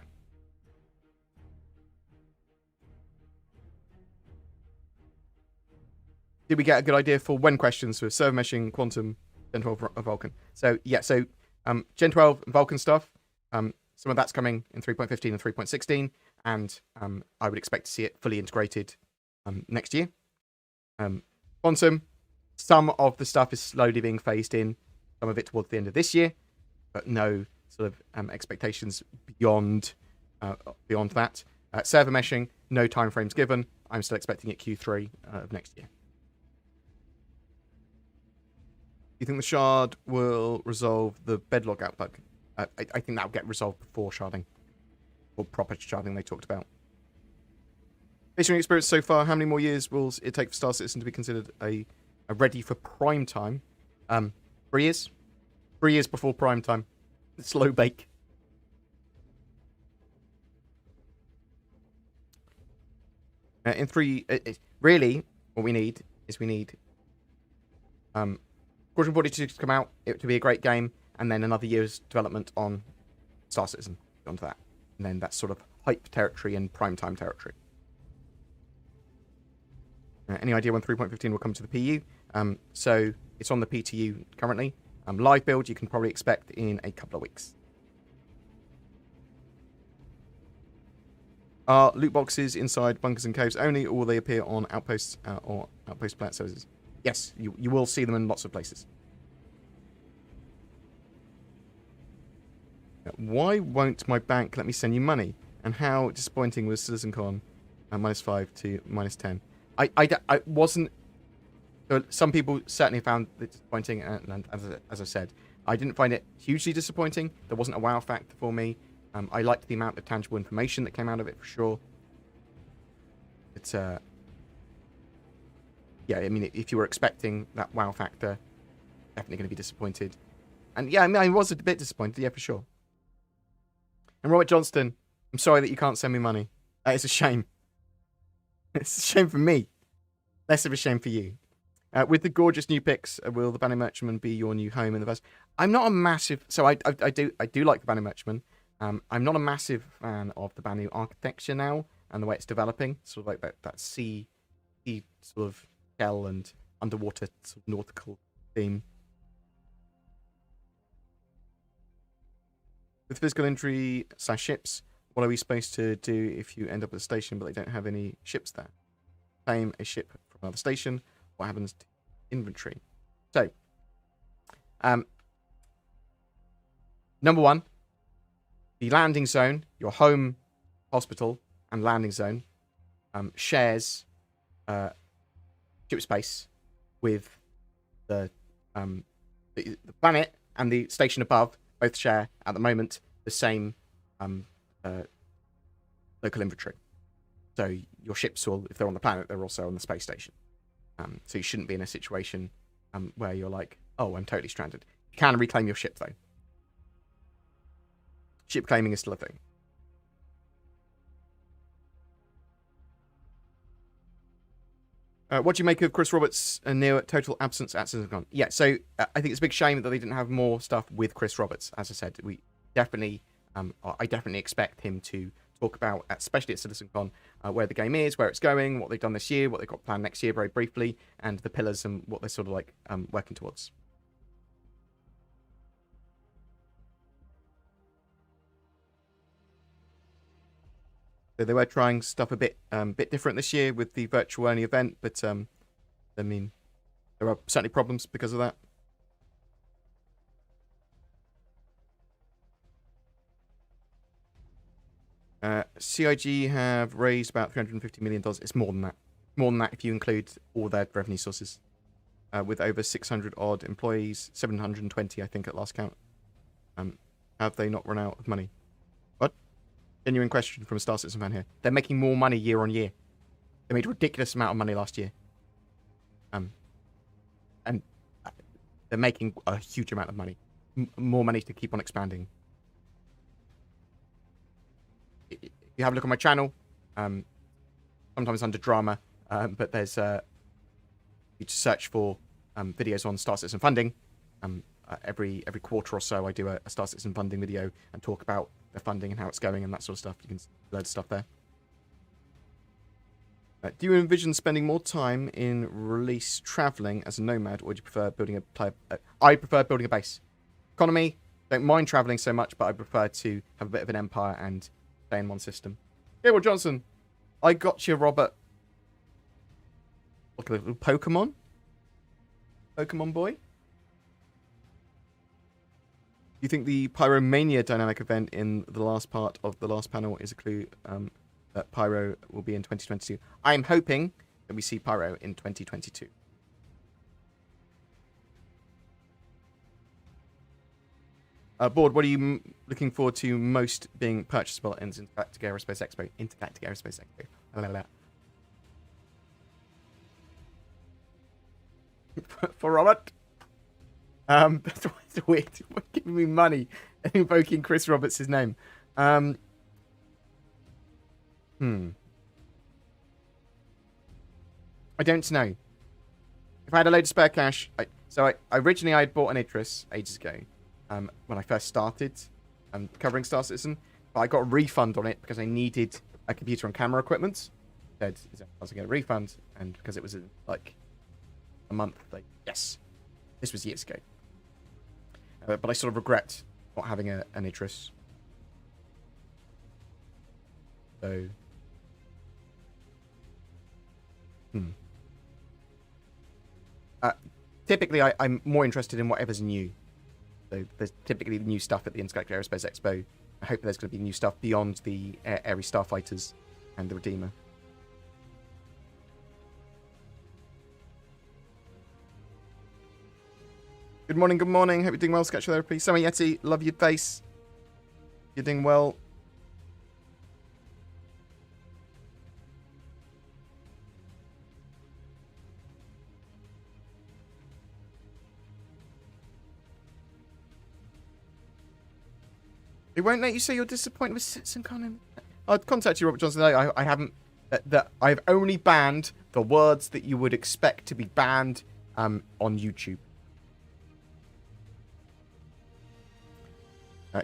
Did we get a good idea for when questions for server meshing, quantum, Gen 12, and Vulkan? So, yeah, so Gen 12 and Vulkan stuff, some of that's coming in 3.15 and 3.16, and I would expect to see it fully integrated next year. Quantum, some of the stuff is slowly being phased in, some of it towards the end of this year, but no sort of expectations beyond that. Server meshing, no timeframes given. I'm still expecting it Q3 of next year. Do you think the shard will resolve the bedlog out bug? I think that'll get resolved before sharding. Or proper sharding they talked about. Based on your experience so far, how many more years will it take for Star Citizen to be considered a ready for prime time? 3 years. 3 years before prime time. Slow bake. In three, really, what we need is Squadron 42 to come out, it to be a great game, and then another year's development on Star Citizen onto that. And then that's sort of hype territory and primetime territory. Any idea when 3.15 will come to the PU? So it's on the PTU currently. Live build you can probably expect in a couple of weeks. Are loot boxes inside bunkers and caves only, or will they appear on outposts or outpost plant services? Yes, you will see them in lots of places. Why won't my bank let me send you money? And how disappointing was CitizenCon -5 to -10? I wasn't. Some people certainly found it disappointing, and as I said, I didn't find it hugely disappointing. There wasn't a wow factor for me. I liked the amount of tangible information that came out of it for sure. It's yeah, I mean, if you were expecting that wow factor, definitely going to be disappointed. And yeah, I mean, I was a bit disappointed, yeah, for sure. And Robert Johnston, I'm sorry that you can't send me money. It's a shame. It's a shame for me. Less of a shame for you. With the gorgeous new picks, will the Banner Merchantman be your new home in the verse? I'm not a massive... So I do like the Banner Merchantman. I'm not a massive fan of the Banu architecture now and the way it's developing. Sort of like that sea sort of shell and underwater sort of nautical theme. With physical injury / ships, what are we supposed to do if you end up at a station but they don't have any ships there? Claim a ship from another station. What happens to inventory? So, number one, the landing zone, your home hospital and landing zone, shares ship space with the planet and the station above. Both share, at the moment, the same local inventory. So your ships will, if they're on the planet, they're also on the space station. So you shouldn't be in a situation where you're like, oh, I'm totally stranded. You can reclaim your ship, though. Ship claiming is still a thing. What do you make of Chris Roberts' near total absence at CitizenCon? Yeah, so I think it's a big shame that they didn't have more stuff with Chris Roberts. As I said, we definitely, I definitely expect him to talk about, especially at CitizenCon, where the game is, where it's going, what they've done this year, what they've got planned next year, very briefly, and the pillars and what they're sort of like working towards. So they were trying stuff a bit different this year with the virtual only event, but I mean, there are certainly problems because of that. CIG have raised about $350 million. It's more than that. More than that if you include all their revenue sources. With over 600 odd employees, 720 I think at last count. Have they not run out of money? What? Genuine question from a Star Citizen fan here. They're making more money year on year. They made a ridiculous amount of money last year. And they're making a huge amount of money. More money to keep on expanding. If you have a look on my channel, sometimes under drama, but there's you just search for videos on Star Citizen funding. Every quarter or so, I do a Star Citizen funding video and talk about the funding and how it's going and that sort of stuff. You can see loads of stuff there. Do you envision spending more time in release traveling as a nomad, or do you prefer building a player? I prefer building a base. Economy, don't mind traveling so much, but I prefer to have a bit of an empire and stay in one system. Gabriel Johnson, I got you, Robert. Look at a little Pokemon. Pokemon boy. Do you think the Pyromania dynamic event in the last part of the last panel is a clue that Pyro will be in 2022? I am hoping that we see Pyro in 2022. Board, what are you looking forward to most being purchasable in Intergalactic Aerospace Expo? Intergalactic Aerospace Expo. Blah, blah, blah. For Robert? That's weird. Giving me money and invoking Chris Roberts' name. I don't know. If I had a load of spare cash, I originally I had bought an Idris ages ago, when I first started covering Star Citizen, but I got a refund on it because I needed a computer and camera equipment. Said I was going to get a refund, and because it was in, like a month, like yes, this was years ago. But I sort of regret not having an Idris. So, typically, I'm more interested in whatever's new. So there's typically new stuff at the Intergalactic Aerospace Expo. I hope there's going to be new stuff beyond the Airy Starfighters and the Redeemer. Good morning, good morning. Hope you're doing well, Sketch Therapy. Summer Yeti, love your face. You're doing well. It won't let you say you're disappointed with CitizenCon. I'd contact you, Robert Johnson. I haven't. I've only banned the words that you would expect to be banned on YouTube.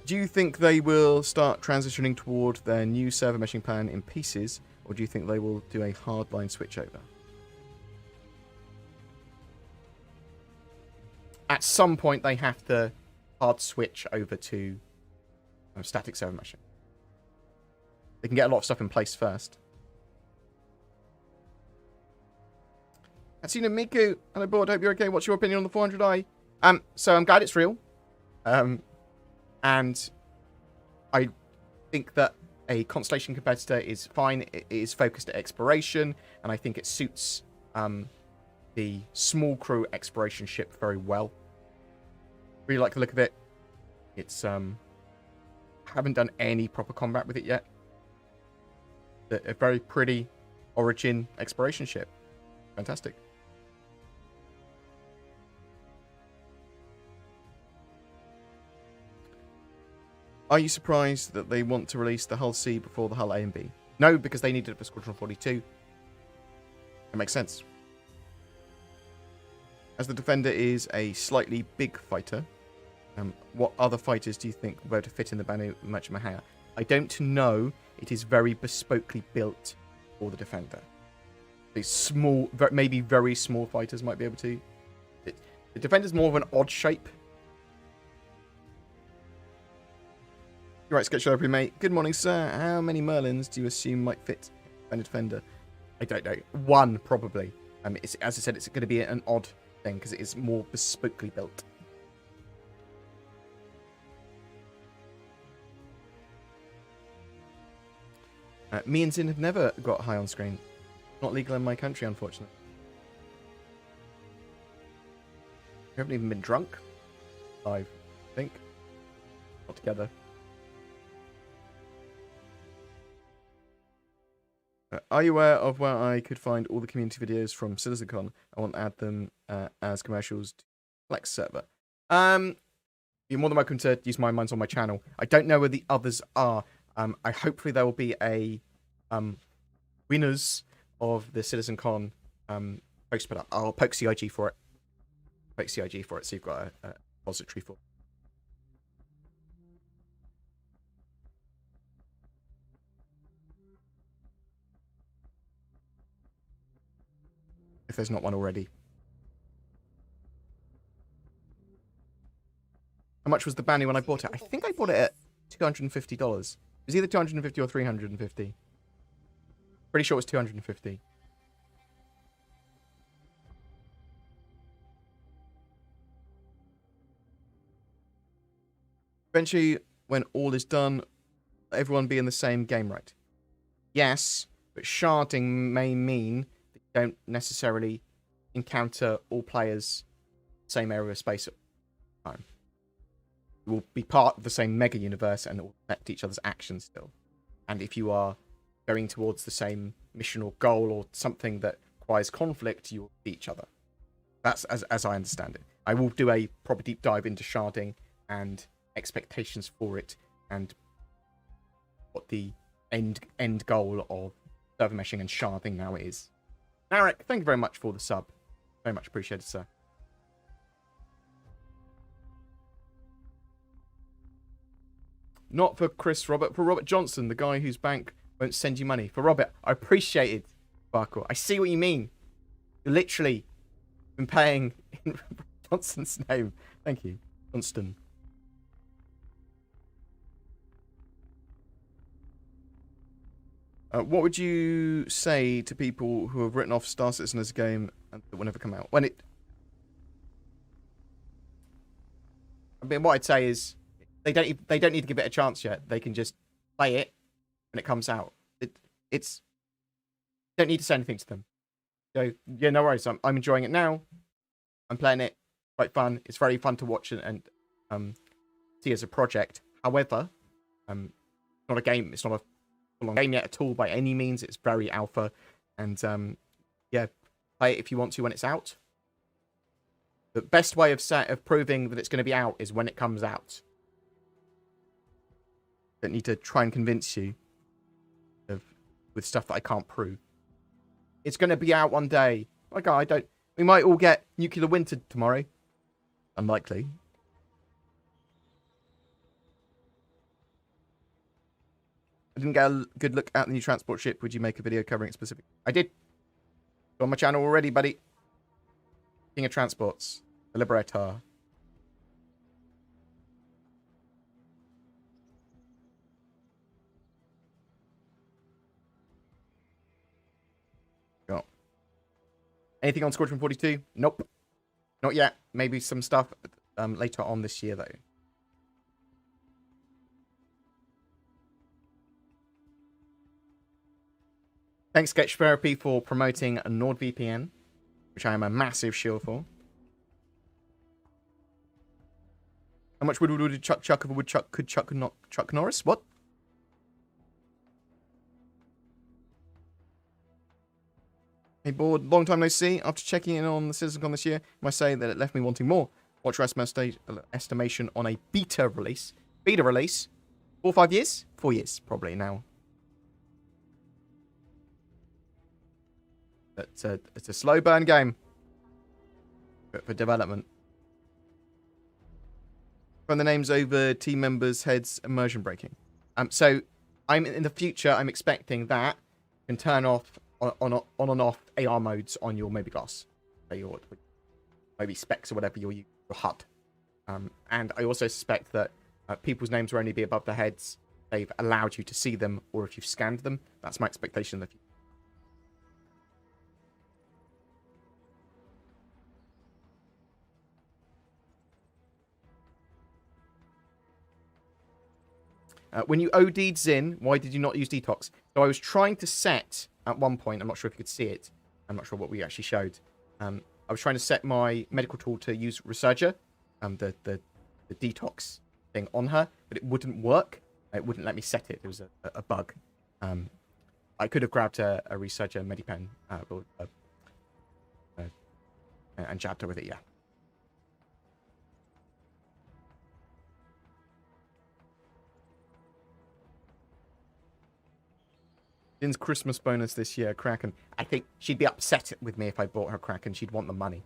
Do you think they will start transitioning toward their new server meshing plan in pieces, or do you think they will do a hardline switchover? At some point, they have to hard switch over to static server meshing. They can get a lot of stuff in place first. Hatsuna Miku, hello board, hope you're okay. What's your opinion on the 400i? So I'm glad it's real. And I think that a Constellation competitor is fine. It is focused at exploration, and I think it suits the small crew exploration ship very well. Really like the look of it. It's haven't done any proper combat with it yet. A very pretty Origin exploration ship. Fantastic. Are you surprised that they want to release the Hull C before the Hull A and B? No, because they needed it for Squadron 42. It makes sense. As the Defender is a slightly big fighter, what other fighters do you think will be able to fit in the Banu Merchant Mahaya? I don't know. It is very bespokely built for the Defender. These small, maybe very small fighters might be able to. The Defender's more of an odd shape. You're right, Sketch Therapy, mate. Good morning, sir. How many Merlins do you assume might fit Defender? I don't know. One, probably. As I said, it's going to be an odd thing because it is more bespokely built. Me and Zin have never got high on screen. Not legal in my country, unfortunately. We haven't even been drunk. Live, I think. Not together. Are you aware of where I could find all the community videos from CitizenCon? I want to add them as commercials to Flex server. You're more than welcome to use my minds on my channel. I don't know where the others are. Hopefully there will be a winners of the CitizenCon post put up. I'll poke CIG for it. Poke CIG for it, so you've got a repository for it. If there's not one already. How much was the Banu when I bought it? I think I bought it at $250. It was either $250 or $350. Pretty sure it was $250. Eventually, when all is done, everyone be in the same game, right? Yes, but sharding may mean that you don't necessarily encounter all players same area of space at the time. You will be part of the same mega universe and it will affect each other's actions still. And if you are going towards the same mission or goal or something that requires conflict, you will see each other. That's as I understand it. I will do a proper deep dive into sharding and expectations for it and what the end goal of server meshing and sharding now is. Narek, thank you very much for the sub. Very much appreciated, sir. Not for Chris Robert, for Robert Johnson, the guy whose bank won't send you money. For Robert, I appreciate it, Barkle. I see what you mean. You're literally been paying in Johnson's name. Thank you, Johnston. What would you say to people who have written off Star Citizen as a game and it will never come out? I mean, what I'd say is they don't need to give it a chance yet. They can just play it when it comes out. It's don't need to say anything to them. So yeah, no worries. I'm enjoying it now. I'm playing it. Quite fun. It's very fun to watch and see as a project. However, it's not a game. It's not a full-on game yet at all by any means. It's very alpha, and yeah, play it if you want to when it's out. The best way of proving that it's going to be out is when it comes out. Don't need to try and convince you with stuff that I can't prove. It's going to be out one day. Like, we might all get nuclear winter tomorrow. Unlikely. I didn't get a good look at the new transport ship. Would you make a video covering it specifically? I did. It's on my channel already, buddy. King of Transports. The Liberator. Got. Anything on Squadron 42? Nope. Not yet. Maybe some stuff later on this year, though. Thanks, Sketch Therapy, for promoting a NordVPN, which I am a massive shield for. How much wood would Chuck of a woodchuck could Chuck Norris? What? Hey, Bored, long time no see. After checking in on the CitizenCon this year, I must say that it left me wanting more. What's your estimation on a beta release? Beta release? 4 or 5 years? 4 years, probably now. It's a slow burn game for development. From the names over team members' heads, immersion breaking. So I'm in the future. I'm expecting that you can turn off on and off AR modes on your Moby Glass, your maybe specs or whatever your HUD. And I also suspect that people's names will only be above their heads. They've allowed you to see them, or if you've scanned them. That's my expectation in the future. When you OD'd Zin, why did you not use detox? So I was trying to set, at one point, I'm not sure if you could see it. I'm not sure what we actually showed. I was trying to set my medical tool to use Resurger, the detox thing on her, but it wouldn't work. It wouldn't let me set it. It was a bug. I could have grabbed a Resurger Medipen and jabbed her with it, yeah. Din's Christmas bonus this year, Kraken. I think she'd be upset with me if I bought her Kraken. She'd want the money.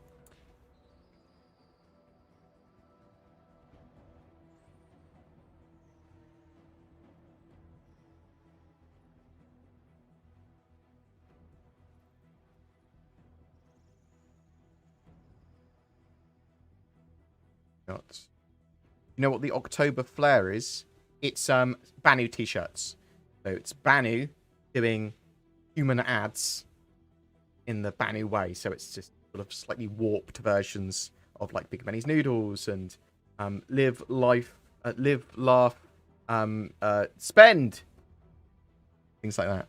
You know what the October Flare is? It's Banu t-shirts. So it's Banu doing human ads in the Banu way, so it's just sort of slightly warped versions of like Big Benny's Noodles and live, laugh, spend, things like that.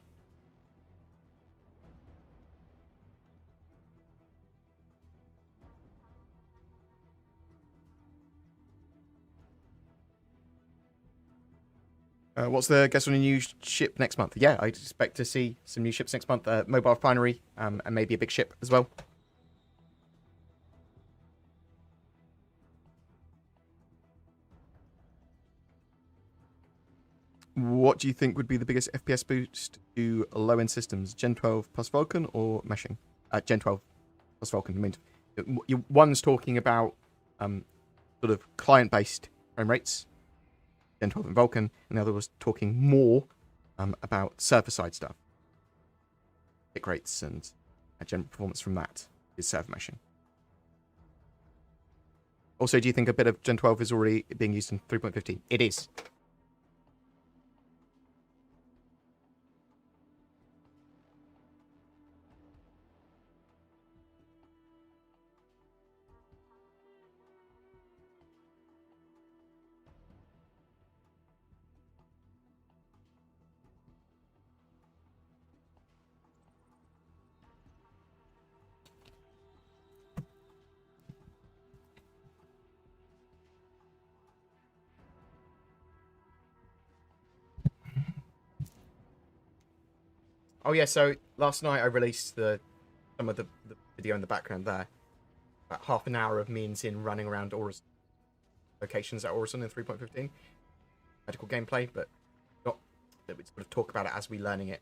What's the guess on a new ship next month? Yeah, I expect to see some new ships next month. Mobile refinery, and maybe a big ship as well. What do you think would be the biggest FPS boost to low-end systems? Gen 12 plus Vulkan or meshing? Gen 12 plus Vulkan. I mean, one's talking about sort of client-based frame rates, Gen 12 and Vulkan, and the other was talking more about server-side stuff, tick rates and general performance from that is server meshing. Also, do you think a bit of Gen 12 is already being used in 3.15? It is. Oh yeah, so last night I released some of the video in the background there. About half an hour of me and Zin running around Auras locations at Orison in 3.15. Medical gameplay, but not that we sort of talk about it as we learning it.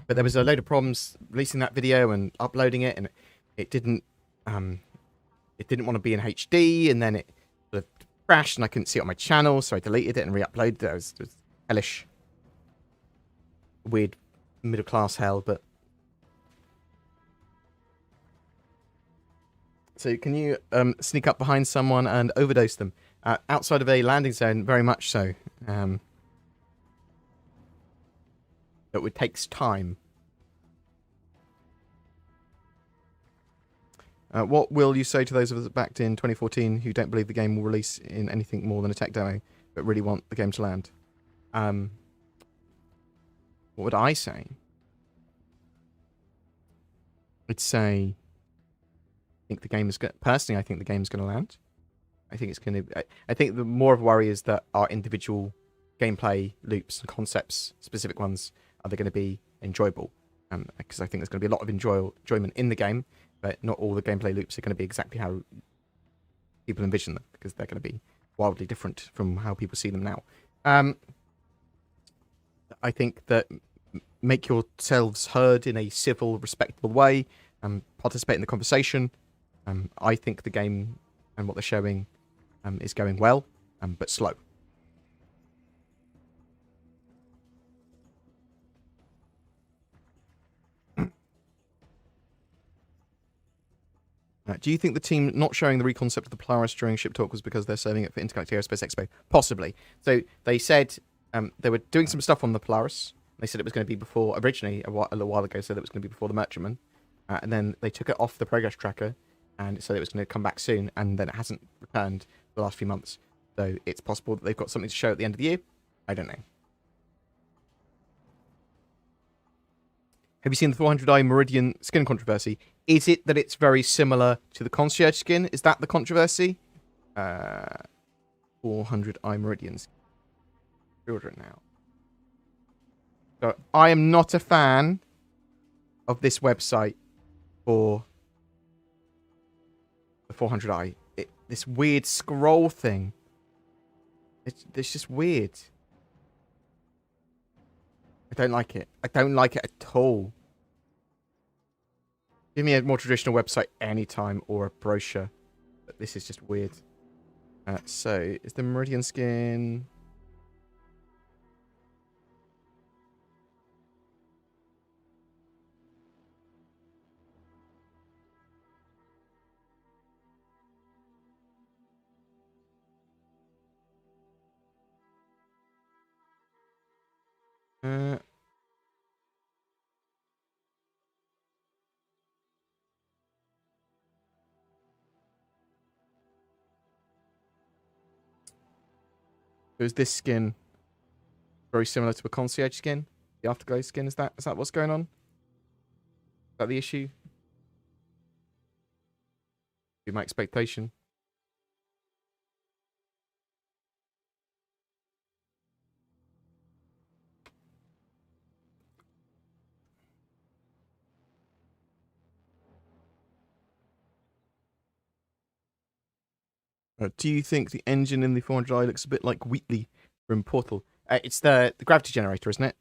But there was a load of problems releasing that video and uploading it, and it didn't want to be in HD, and then it sort of crashed, and I couldn't see it on my channel, so I deleted it and re-uploaded it. It was hellish. Weird middle class hell, but so can you sneak up behind someone and overdose them outside of a landing zone? Very much so. It takes time. What will you say to those of us backed in 2014 who don't believe the game will release in anything more than a tech demo, but really want the game to land? What would I say? I'd say, I think the game is personally, I think the game's going to land. I think it's going to. I think the more of a worry is that our individual gameplay loops and concepts, specific ones, are they going to be enjoyable? Because I think there's going to be a lot of enjoyment in the game, but not all the gameplay loops are going to be exactly how people envision them, because they're going to be wildly different from how people see them now. I think that make yourselves heard in a civil, respectable way, participate in the conversation. I think the game and what they're showing is going well, but slow. Do you think the team not showing the reconcept of the Polaris during ship talk was because they're saving it for Intergalactic Aerospace Expo? Possibly. So they said they were doing some stuff on the Polaris. They said it was going to be before, originally, a little while ago, said it was going to be before the Merchantman. And then they took it off the progress tracker and said it was going to come back soon. And then it hasn't returned for the last few months. So it's possible that they've got something to show at the end of the year. I don't know. Have you seen the 400i Meridian skin controversy? Is it that it's very similar to the Concierge skin? Is that the controversy? 400i Meridians. Order it now. So I am not a fan of this website for the 400i. This weird scroll thing. It's just weird. I don't like it. I don't like it at all. Give me a more traditional website anytime, or a brochure. But this is just weird. So, is the Meridian skin... is this skin very similar to a Concierge skin? The Afterglow skin, is that what's going on? Is that the issue? Be my expectation. Do you think the engine in the 400i looks a bit like Wheatley from Portal? It's the gravity generator, isn't it?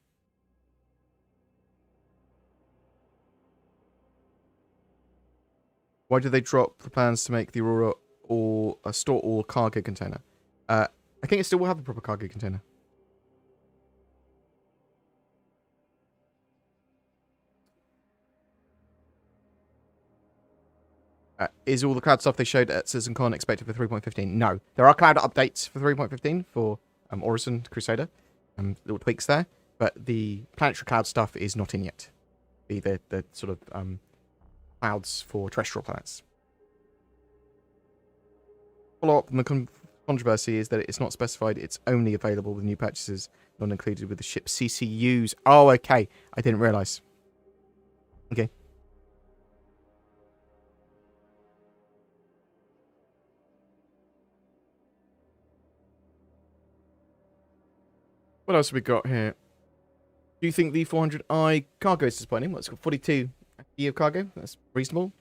Why did they drop the plans to make the Aurora or a store all cargo container? I think it still will have a proper cargo container. Is all the cloud stuff they showed at CitizenCon expected for 3.15? No. There are cloud updates for 3.15 for Orison Crusader. Little tweaks there. But the planetary cloud stuff is not in yet. The sort of clouds for terrestrial planets. Follow-up on the controversy is that it's not specified it's only available with new purchases, not included with the ship CCUs. Oh, okay. I didn't realise. Okay. What else have we got here? Do you think the 400i cargo is disappointing? Well, it's got 42 FE of cargo. That's reasonable.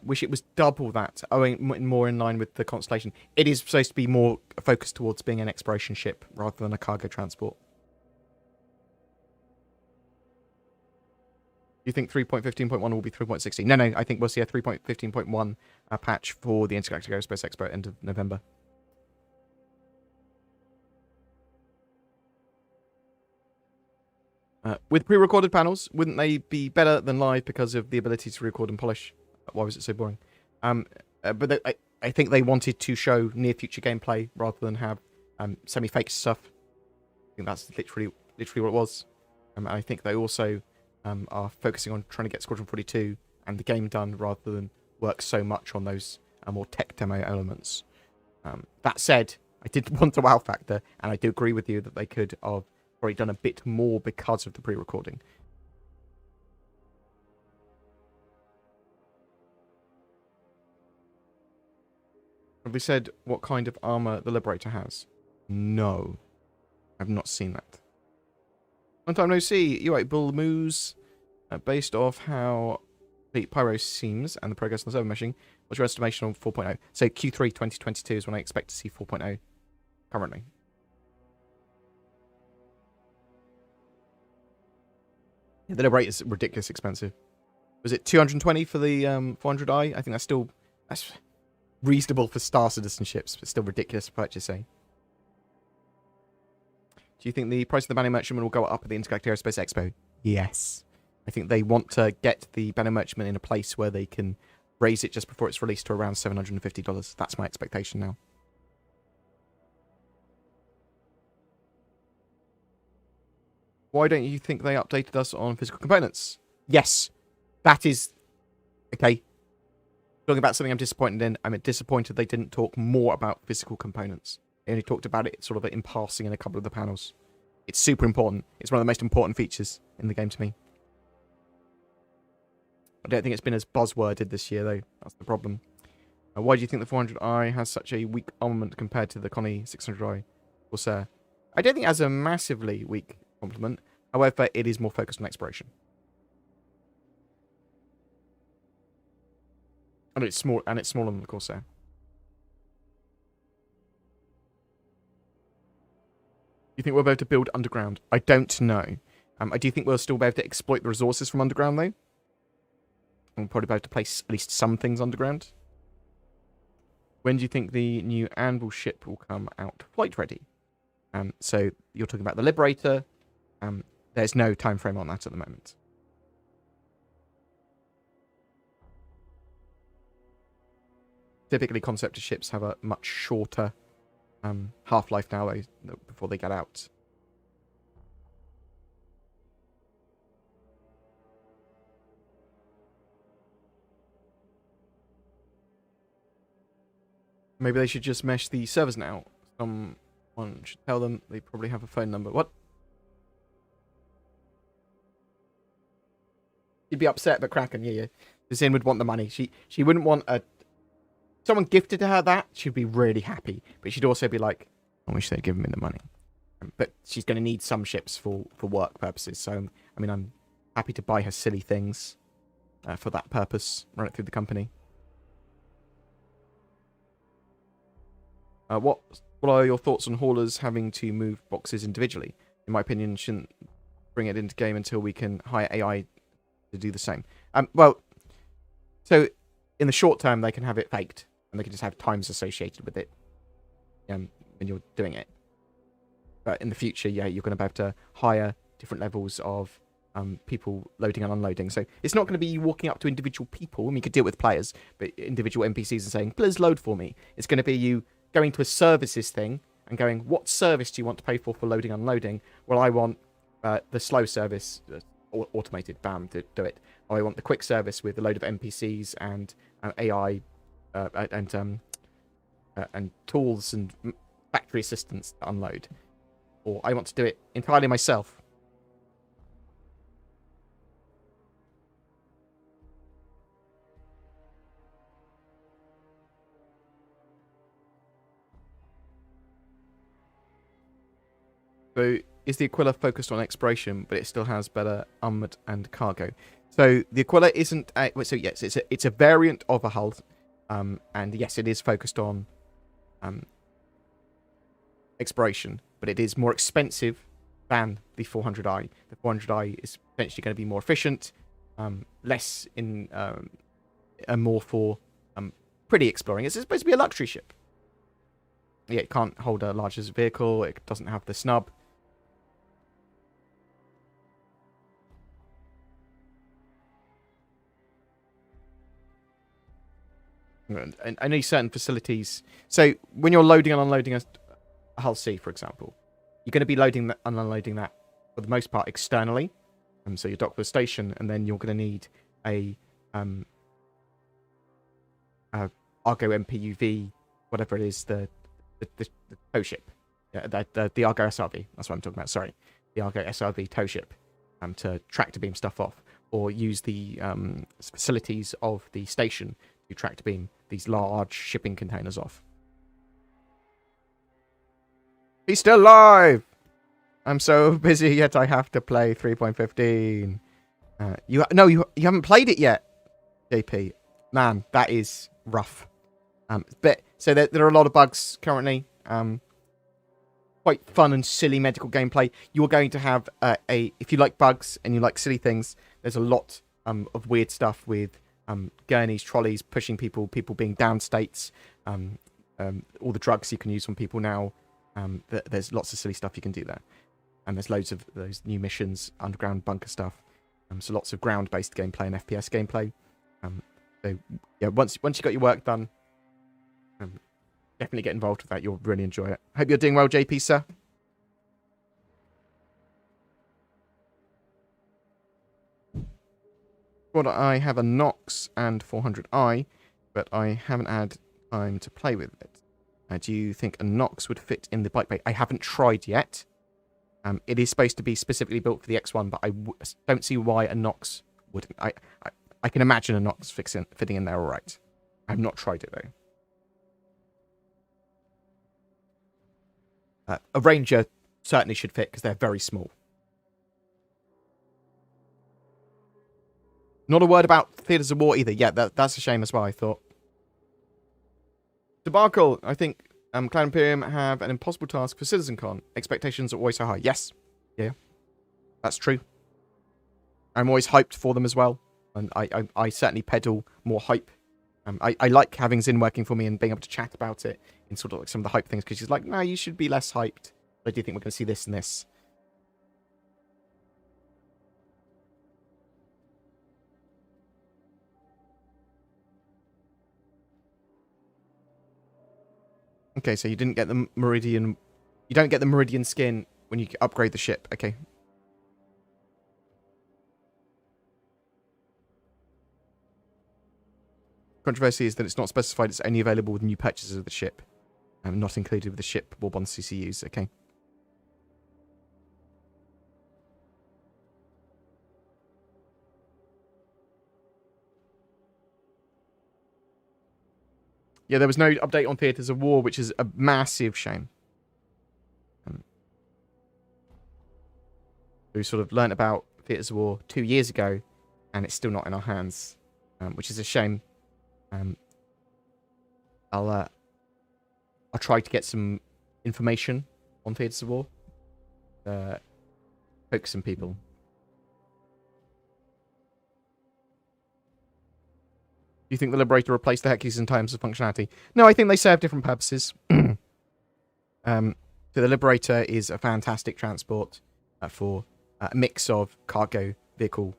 Wish it was double that, owing more in line with the Constellation. It is supposed to be more focused towards being an exploration ship rather than a cargo transport. Do you think 3.15.1 will be 3.16? No, I think we'll see a 3.15.1 patch for the Intergalactic Aerospace Expo end of November. With pre-recorded panels, wouldn't they be better than live because of the ability to record and polish? Why was it so boring? But I think they wanted to show near-future gameplay rather than have semi-fake stuff. I think that's literally what it was. And I think they also are focusing on trying to get Squadron 42 and the game done rather than work so much on those more tech demo elements. That said, I did want a wow factor, and I do agree with you that they could have probably done a bit more because of the pre-recording. Have they said what kind of armor the Liberator has? No. I've not seen that. Long time no see. You right, Bull Moose. Based off how the Pyro seems and the progress on the server meshing, what's your estimation on 4.0? So Q3 2022 is when I expect to see 4.0 currently. Yeah, the Liberator is ridiculous expensive. Was it 220 for the 400i? I think that's reasonable for Star Citizen ships, but still ridiculous purchasing. Do you think the price of the Banner Merchantman will go up at the Intergalactic Aerospace Expo? Yes. I think they want to get the Banner Merchantman in a place where they can raise it just before it's released to around $750. That's my expectation now. Why don't you think they updated us on physical components? Yes. That is... Okay. Talking about something I'm disappointed in, I'm disappointed they didn't talk more about physical components. They only talked about it sort of in passing in a couple of the panels. It's super important. It's one of the most important features in the game to me. I don't think it's been as buzzworded this year, though. That's the problem. Why do you think the 400i has such a weak armament compared to the Connie 600i Corsair? I don't think it has a massively weak complement. However, it is more focused on exploration. And it's small, and it's smaller than the Corsair. Do you think we'll be able to build underground? I don't know. I do think we'll still be able to exploit the resources from underground, though. We'll probably be able to place at least some things underground. When do you think the new Anvil ship will come out flight ready? So you're talking about the Liberator. There's no time frame on that at the moment. Typically, concept ships have a much shorter half-life now before they get out. Maybe they should just mesh the servers now. Someone should tell them they probably have a phone number. What? She'd be upset, but Kraken, yeah. Zin would want the money. She wouldn't want someone gifted to her that. She'd be really happy, but she'd also be like, I wish they'd given me the money. But she's going to need some ships for work purposes. So, I mean, I'm happy to buy her silly things for that purpose. Run it through the company. What are your thoughts on haulers having to move boxes individually? In my opinion, shouldn't bring it into game until we can hire AI to do the same. Well, so in the short term, they can have it faked, and they can just have times associated with it when you're doing it. But in the future, yeah, you're going to be able to hire different levels of people loading and unloading. So it's not going to be you walking up to individual people, and you could deal with players, but individual NPCs and saying, please load for me. It's going to be you going to a services thing and going, what service do you want to pay for loading and unloading? Well, I want the slow service, automated, bam, to do it. Or I want the quick service with a load of NPCs and AI and tools and factory assistants to unload. Or I want to do it entirely myself. So is the Aquila focused on exploration, but it still has better armored and cargo? So the Aquila isn't. So yes, it's a variant of a hull, and yes, it is focused on exploration, but it is more expensive than the 400i. The 400i is potentially going to be more efficient, less in, and more for pretty exploring. It's supposed to be a luxury ship. Yeah, it can't hold a larger vehicle. It doesn't have the snub. And only certain facilities. So when you're loading and unloading a hull C, for example, you're going to be loading and unloading that for the most part externally. So you dock with a station, and then you're going to need a Argo MPUV, whatever it is, the tow ship, the Argo SRV. That's what I'm talking about. Sorry, the Argo SRV tow ship, to tractor beam stuff off, or use the facilities of the station to tractor beam these large shipping containers off. He's still alive! I'm so busy, yet I have to play 3.15. You haven't played it yet, JP. Man, that is rough. But so there are a lot of bugs currently. Quite fun and silly medical gameplay. You are going to have if you like bugs and you like silly things, there's a lot of weird stuff with gurneys, trolleys, pushing people being down states, all the drugs you can use on people now. There's lots of silly stuff you can do there. And there's loads of those new missions, underground bunker stuff. So lots of ground-based gameplay and FPS gameplay. So yeah, once you got your work done, definitely get involved with that. You'll really enjoy it. Hope you're doing well, JP, sir. Well, I have a Nox and 400i, but I haven't had time to play with it. Do you think a Nox would fit in the bike bay? I haven't tried yet. It is supposed to be specifically built for the X1, but I don't see why a Nox wouldn't. I can imagine a Nox fitting in there all right. I've not tried it, though. A Ranger certainly should fit, because they're very small. Not a word about Theatres of War either. Yeah, that's a shame as well, I thought. Debacle, I think Clan Imperium have an impossible task for CitizenCon. Expectations are always so high. Yes. Yeah. That's true. I'm always hyped for them as well. And I certainly peddle more hype. I like having Zin working for me and being able to chat about it in sort of like some of the hype things, because she's like, no, you should be less hyped. But I do think we're going to see this and this. Okay, so you didn't get the Meridian. You don't get the Meridian skin when you upgrade the ship. Okay. Controversy is that it's not specified. It's only available with new purchases of the ship, and not included with the ship Warbond CCUs. Okay. Yeah, there was no update on Theatres of War, which is a massive shame. We sort of learnt about Theatres of War 2 years ago, and it's still not in our hands, which is a shame. I'll try to get some information on Theatres of War. Poke some people. you think the Liberator replaced the Hercules in terms of functionality? No, I think they serve different purposes. So the Liberator is a fantastic transport for a mix of cargo, vehicle,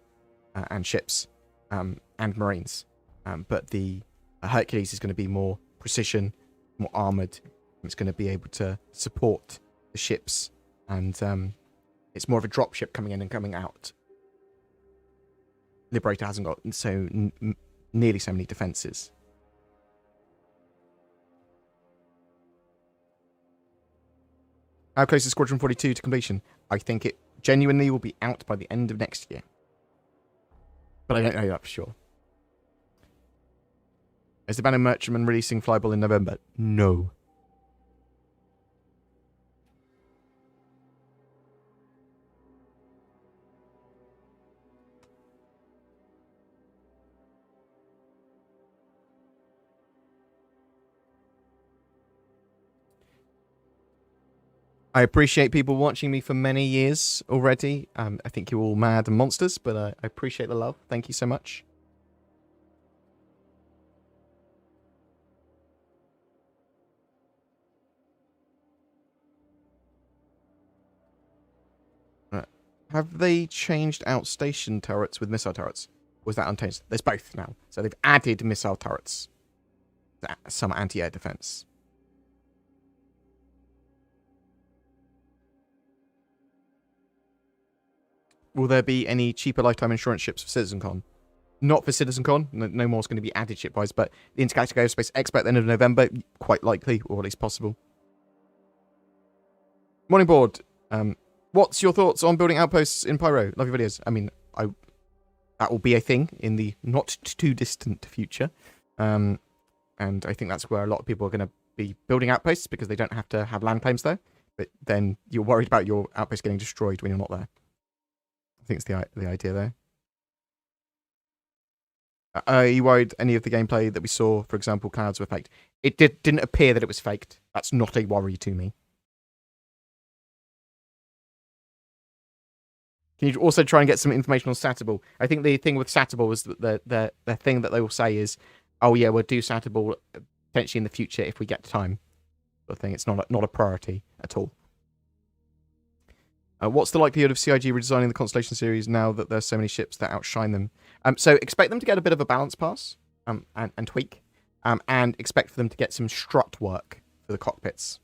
and ships, and marines. But the Hercules is going to be more precision, more armored. It's going to be able to support the ships, and it's more of a drop ship coming in and coming out. Liberator hasn't got nearly so many defenses. How close is Squadron 42 to completion? I think it genuinely will be out by the end of next year. But I don't know that for sure. Is the Banner Merchantman releasing Flyball in November? No. I appreciate people watching me for many years already. I think you're all mad and monsters, but I appreciate the love. Thank you so much. Have they changed out station turrets with missile turrets? Or is that unchanged? There's both now. So they've added missile turrets. Some anti-air defense. Will there be any cheaper lifetime insurance ships for CitizenCon? Not for CitizenCon. No more is going to be added ship-wise, but the Intergalactic Aerospace Expo at the end of November, quite likely, or at least possible. Morning Board. What's your thoughts on building outposts in Pyro? Love your videos. I mean, that will be a thing in the not too distant future. And I think that's where a lot of people are going to be building outposts because they don't have to have land claims there. But then you're worried about your outpost getting destroyed when you're not there. I think it's the idea there. Are you worried any of the gameplay that we saw, for example, clouds were faked? It didn't appear that it was faked. That's not a worry to me. Can you also try and get some information on Satable? I think the thing with Satable is that the thing that they will say is, oh yeah, we'll do Satable potentially in the future if we get time. Sort of thing. It's not a priority at all. What's the likelihood of CIG redesigning the Constellation series now that there's so many ships that outshine them? So expect them to get a bit of a balance pass and tweak, and expect for them to get some strut work for the cockpits.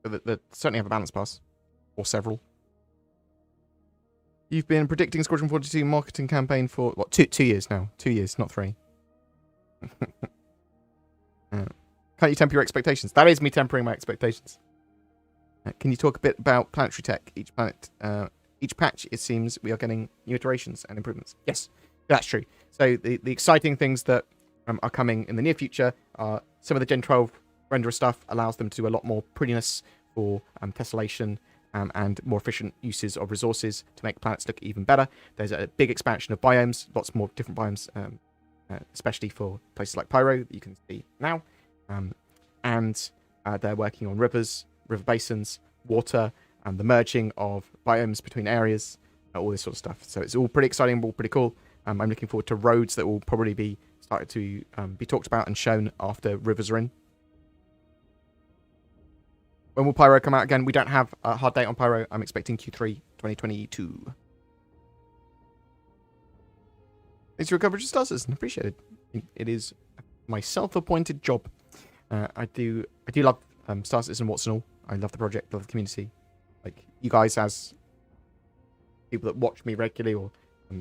They certainly have a balance pass, or several. You've been predicting Squadron 42 marketing campaign for what 2 years now? 2 years, not 3. Can't you temper your expectations? That is me tempering my expectations. Can you talk a bit about planetary tech? Each patch, it seems we are getting new iterations and improvements. Yes, that's true. So the exciting things that are coming in the near future are some of the Gen 12 renderer stuff allows them to do a lot more prettiness for tessellation and more efficient uses of resources to make planets look even better. There's a big expansion of biomes, lots more different biomes, especially for places like Pyro that you can see now. And they're working on rivers, river basins, water, and the merging of biomes between areas, all this sort of stuff. So it's all pretty exciting, all pretty cool. I'm looking forward to roads that will probably be started to be talked about and shown after rivers are in. When will Pyro come out again? We don't have a hard date on Pyro. I'm expecting Q3 2022. Thanks for your coverage of Star Citizen. Appreciate it. It is my self-appointed job. I do love Star Citizen What's and all. I love the project, love the community. Like you guys as people that watch me regularly or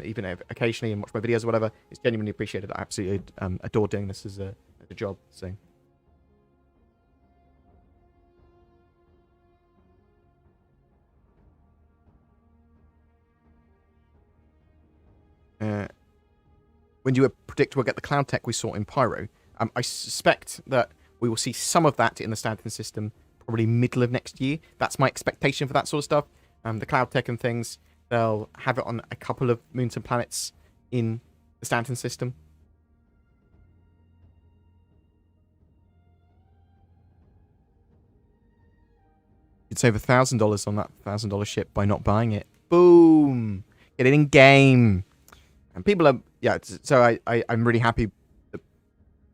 even occasionally and watch my videos or whatever, it's genuinely appreciated. I absolutely adore doing this as a job. So. When do you predict we'll get the cloud tech we saw in Pyro? I suspect that we will see some of that in the Stanton system probably middle of next year. That's my expectation for that sort of stuff. The cloud tech and things, they'll have it on a couple of moons and planets in the Stanton system. You'd save $1,000 on that $1,000 ship by not buying it. Boom! Get it in game. And people are, so I'm really happy that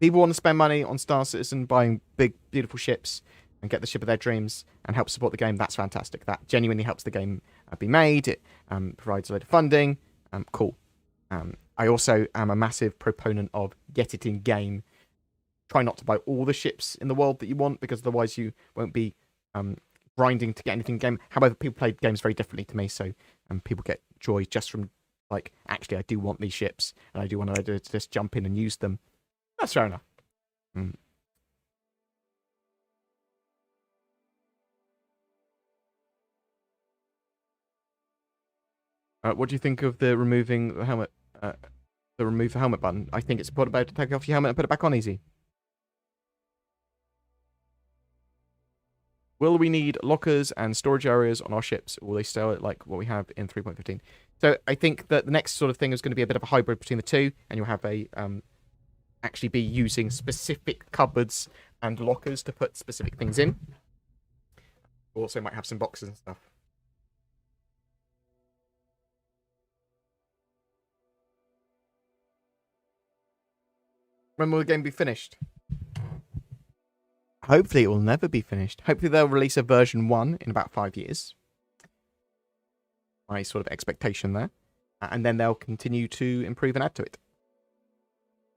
people want to spend money on Star Citizen, buying big, beautiful ships and get the ship of their dreams and help support the game. That's fantastic. That genuinely helps the game be made. It provides a load of funding. Cool. I also am a massive proponent of get it in game. Try not to buy all the ships in the world that you want, because otherwise you won't be grinding to get anything in game. However, people play games very differently to me, so people get joy just from, like, actually I do want these ships and I do want to just jump in and use them. That's fair enough. What do you think of the removing the helmet? The remove the helmet button? I think it's about to take off your helmet and put it back on easy. Will we need lockers and storage areas on our ships, or will they stay like what we have in 3.15? So I think that the next sort of thing is going to be a bit of a hybrid between the two, and you'll have a actually be using specific cupboards and lockers to put specific things in. Also might have some boxes and stuff. When will the game be finished? Hopefully it will never be finished. Hopefully they'll release a version 1 in about 5 years. My sort of expectation there. And then they'll continue to improve and add to it.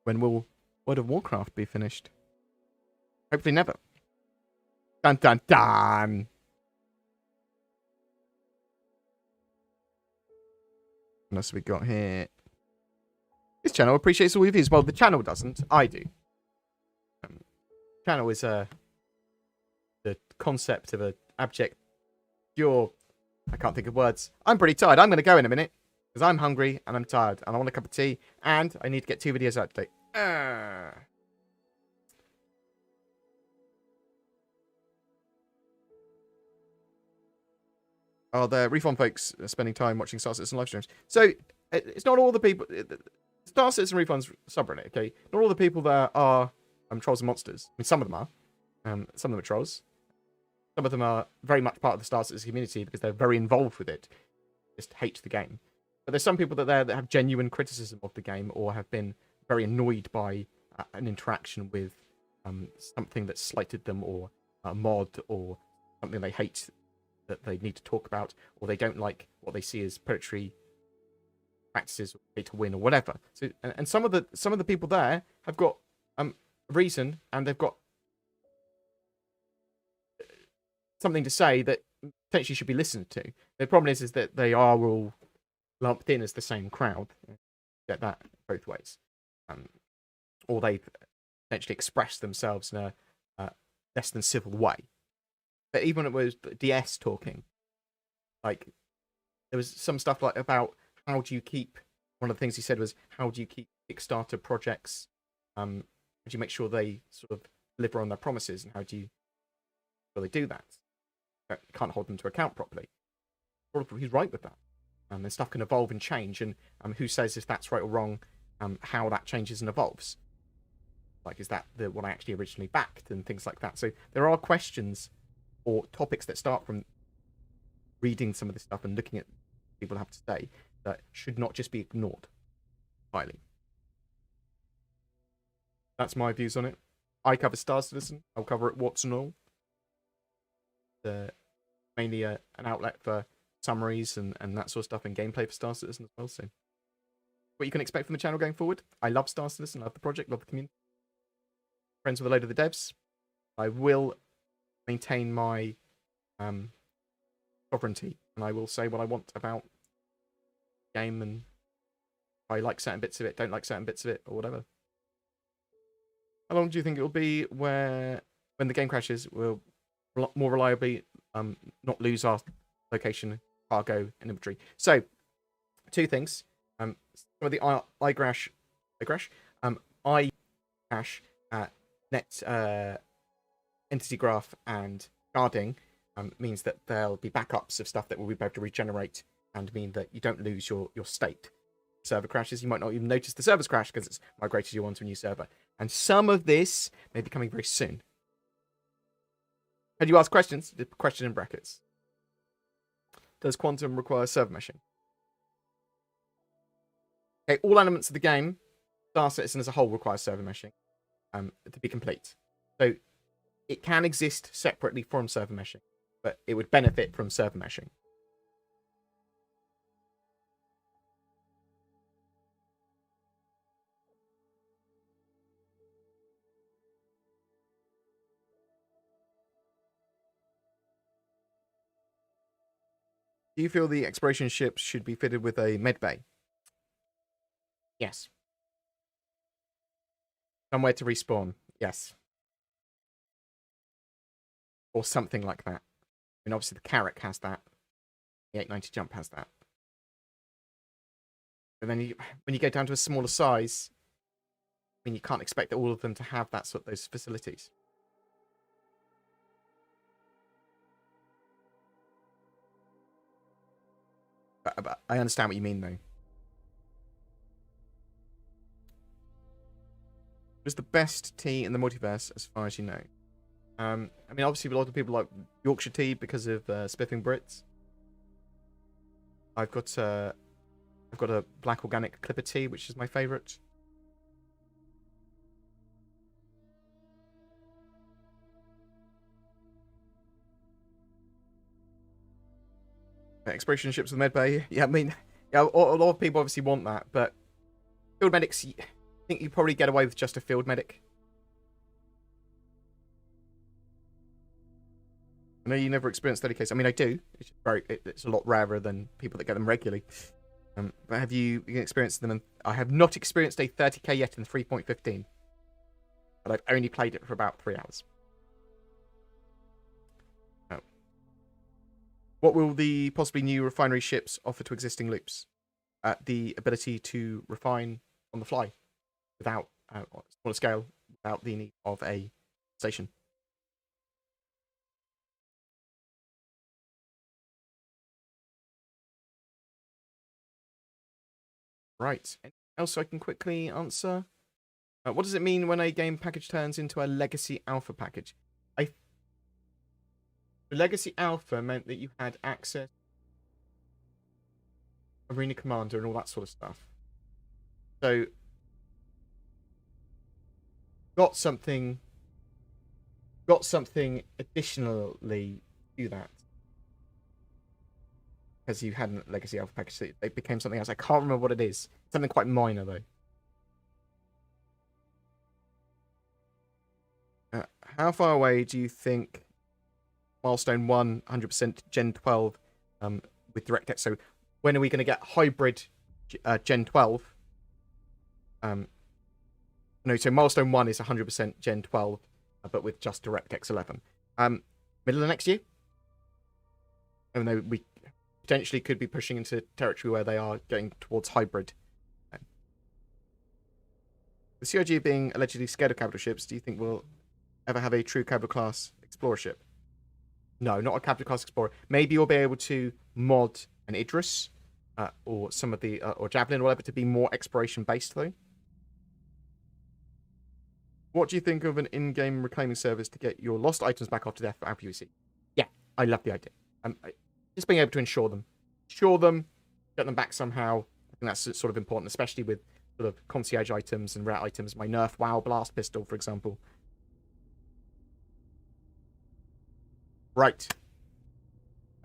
When will World of Warcraft be finished? Hopefully never. Dun dun dun! What else have we got here? This channel appreciates all reviews. Well, the channel doesn't. I do. Channel is the concept of an abject, pure. I can't think of words. I'm pretty tired. I'm going to go in a minute because I'm hungry and I'm tired and I want a cup of tea and I need to get 2 videos out today. Oh, the Refund folks are spending time watching Star Citizen live streams. So it's not all the people. Star Citizen Refund's subreddit, okay? Not all the people there are trolls and monsters. I mean, some of them are. Some of them are trolls. Some of them are very much part of the Star Citizen community because they're very involved with it. Just hate the game. But there's some people that have genuine criticism of the game or have been very annoyed by an interaction with something that slighted them, or a mod, or something they hate that they need to talk about, or they don't like what they see as predatory practices, or pay to win, or whatever. So, and some of the people there have got reason, and they've got something to say that potentially should be listened to. The problem is that they are all lumped in as the same crowd. Get that both ways, or they potentially express themselves in a less than civil way. But even when it was DS talking, like, there was some stuff like about how do you keep. One of the things he said was, how do you keep Kickstarter projects? How do you make sure they sort of deliver on their promises, and how do you really do that? You can't hold them to account properly. He's right with that. And stuff can evolve and change, and who says if that's right or wrong? How that changes and evolves. Like, is that what I actually originally backed, and things like that. So there are questions or topics that start from reading some of this stuff and looking at what people have to say that should not just be ignored highly. That's my views on it. I cover Star Citizen. I'll cover it warts and all. Mainly an outlet for summaries and that sort of stuff, and gameplay for Star Citizen as well. So, what you can expect from the channel going forward. I love Star Citizen, love the project, love the community. Friends with a load of the devs. I will maintain my sovereignty, and I will say what I want about the game, and if I like certain bits of it, don't like certain bits of it, or whatever. How long do you think it will be when the game crashes, we'll more reliably not lose our location, cargo, and inventory? So, 2 things. Some of the iCrash, net entity graph and guarding means that there'll be backups of stuff that will be able to regenerate and mean that you don't lose your state. Server crashes, you might not even notice the server's crash because it's migrated you onto a new server. And some of this may be coming very soon. Had you asked questions? The question in brackets. Does Quantum require server meshing? Okay, all elements of the game, Star Citizen as a whole requires server meshing to be complete. So it can exist separately from server meshing, but it would benefit from server meshing. Do you feel the exploration ships should be fitted with a med bay? Yes. Somewhere to respawn. Yes. Or something like that. I mean, obviously the Carrack has that. The 890 jump has that. But then when you go down to a smaller size, I mean, you can't expect all of them to have those facilities. But I understand what you mean, though. What's the best tea in the multiverse, as far as you know? I mean, obviously, a lot of people like Yorkshire tea because of Spiffing Brits. I've got a black organic clipper tea, which is my favourite. Exploration ships with medbay. Yeah, I mean, yeah, a lot of people obviously want that, but field medics, I think you probably get away with just a field medic. I know you never experienced 30 case. I mean, I do. It's a lot rarer than people that get them regularly. But have you experienced them? I have not experienced a 30k yet in 3.15. But I've only played it for about 3 hours. What will the possibly new refinery ships offer to existing loops? The ability to refine on the fly without, on a smaller scale, without the need of a station. Right. Anything else I can quickly answer? What does it mean when a game package turns into a legacy alpha package? The Legacy Alpha meant that you had access to Arena Commander and all that sort of stuff. So, got something additionally to that. Because you had a Legacy Alpha package, so it became something else. I can't remember what it is. Something quite minor, though. How far away do you think Milestone 1, 100% Gen 12 with DirectX? So when are we going to get hybrid Gen 12? No, so Milestone 1 is 100% Gen 12, but with just DirectX 11. Middle of next year? Even though we potentially could be pushing into territory where they are going towards hybrid. The CIG being allegedly scared of capital ships, do you think we'll ever have a true capital class explorer ship? No, not a capital class explorer. Maybe you'll be able to mod an Idris or some of the or Javelin or whatever to be more exploration based though. What do you think of an in-game reclaiming service to get your lost items back after death for PvC? Yeah, I love the idea. Just being able to insure them, get them back somehow. I think that's sort of important, especially with sort of concierge items and rare items. My Nerf WoW blast pistol, for example. Right.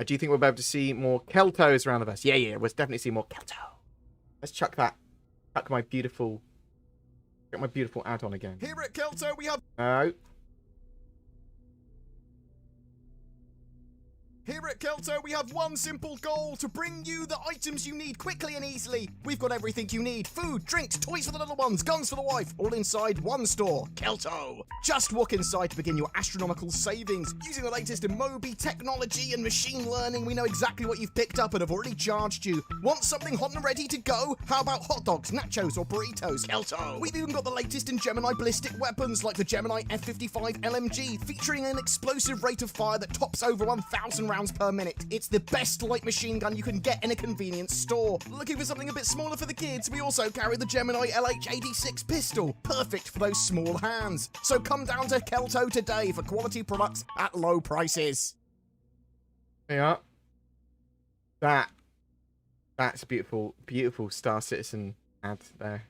Do you think we'll be able to see more Keltos around the verse? Yeah, we'll definitely see more Kelto. Let's chuck my beautiful add-on again. Here at Kelto, we have... No. Here at Kelto, we have one simple goal: to bring you the items you need quickly and easily. We've got everything you need: food, drinks, toys for the little ones, guns for the wife, all inside one store, Kelto. Just walk inside to begin your astronomical savings. Using the latest in Moby technology and machine learning, we know exactly what you've picked up and have already charged you. Want something hot and ready to go? How about hot dogs, nachos, or burritos? Kelto. We've even got the latest in Gemini ballistic weapons, like the Gemini F-55 LMG, featuring an explosive rate of fire that tops over 1,000 rounds per minute. It's the best light machine gun you can get in a convenience store. Looking for something a bit smaller for the kids? We also carry the Gemini LH86 pistol, perfect for those small hands. So come down to Kelto today for quality products at low prices. Yeah. That's a beautiful Star Citizen ad there.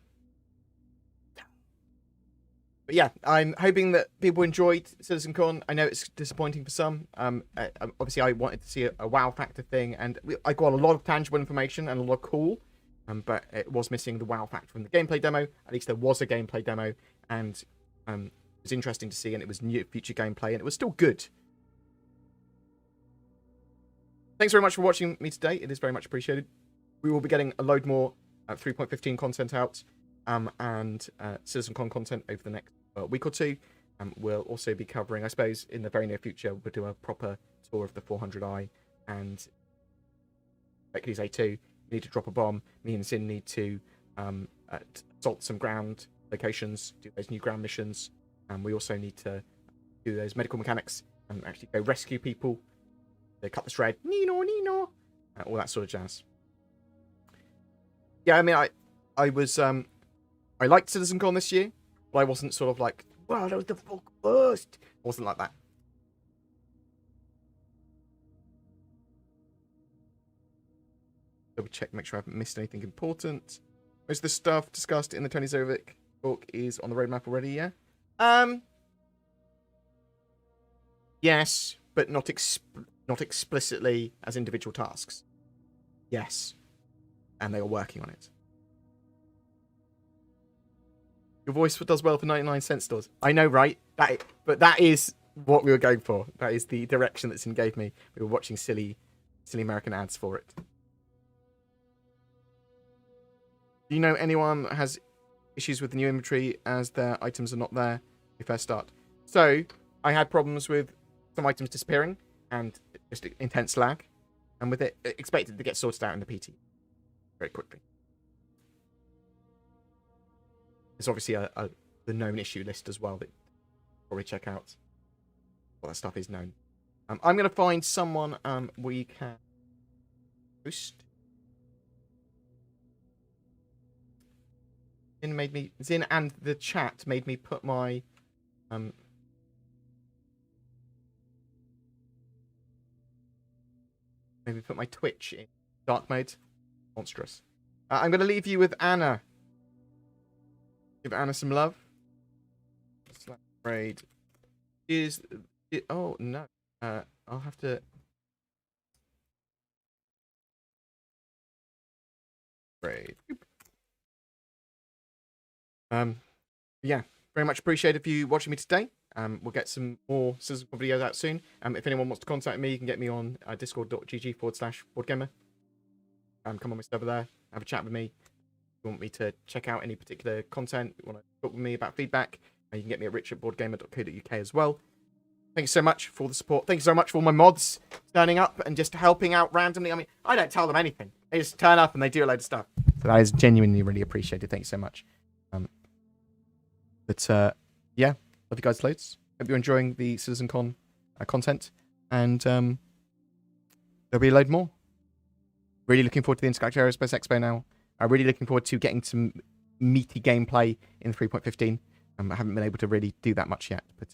But yeah, I'm hoping that people enjoyed CitizenCon. I know it's disappointing for some. Obviously, I wanted to see a wow factor thing, and I got a lot of tangible information and a lot of cool, but it was missing the wow factor from the gameplay demo. At least there was a gameplay demo, and it was interesting to see, and it was new future gameplay, and it was still good. Thanks very much for watching me today. It is very much appreciated. We will be getting a load more 3.15 content out. And CitizenCon content over the next week or two. We'll also be covering, I suppose, in the very near future, we'll do a proper tour of the 400i and Hercules A2. We need to drop a bomb. Me and Sin need to assault some ground locations, do those new ground missions. And we also need to do those medical mechanics and actually go rescue people. They cut the shred. Nino, Nino. All that sort of jazz. Yeah, I mean, I was... I liked CitizenCon this year, but I wasn't sort of like, wow, that was the fuck worst. I wasn't like that. Double check, make sure I haven't missed anything important. Most of the stuff discussed in the Tony Zovic book is on the roadmap already, yeah? Yes, but not explicitly as individual tasks. Yes. And they are working on it. Your voice does well for 99-cent stores. I know, right? But that is what we were going for. That is the direction that Sin gave me. We were watching silly American ads for it. Do you know anyone that has issues with the new inventory as their items are not there when you first start? So, I had problems with some items disappearing and just intense lag. And with it, expected to get sorted out in the PT very quickly. There's obviously the known issue list as well that probably check out. All that stuff is known. I'm going to find someone we can host. Zin and the chat made me put my maybe put my Twitch in dark mode. Monstrous. I'm going to leave you with Anna. Give Anna some love. Slap raid. Oh no. I'll have to. Raid. Yeah. Very much appreciated for you watching me today. We'll get some more CitizenCon videos out soon. If anyone wants to contact me, you can get me on discord.gg/BoredGamer. Come on my server there. Have a chat with me. You want me to check out any particular content, you want to talk with me about feedback, you can get me at rich@boredgamer.co.uk as well. Thank you so much for the support. Thank you so much for all my mods turning up and just helping out randomly. I mean, I don't tell them anything. They just turn up and they do a load of stuff. So that is genuinely really appreciated. Thank you so much. Yeah, love you guys loads. Hope you're enjoying the CitizenCon content. And there'll be a load more. Really looking forward to the Intergalactic Aerospace Expo now. I'm really looking forward to getting some meaty gameplay in 3.15. I haven't been able to really do that much yet, but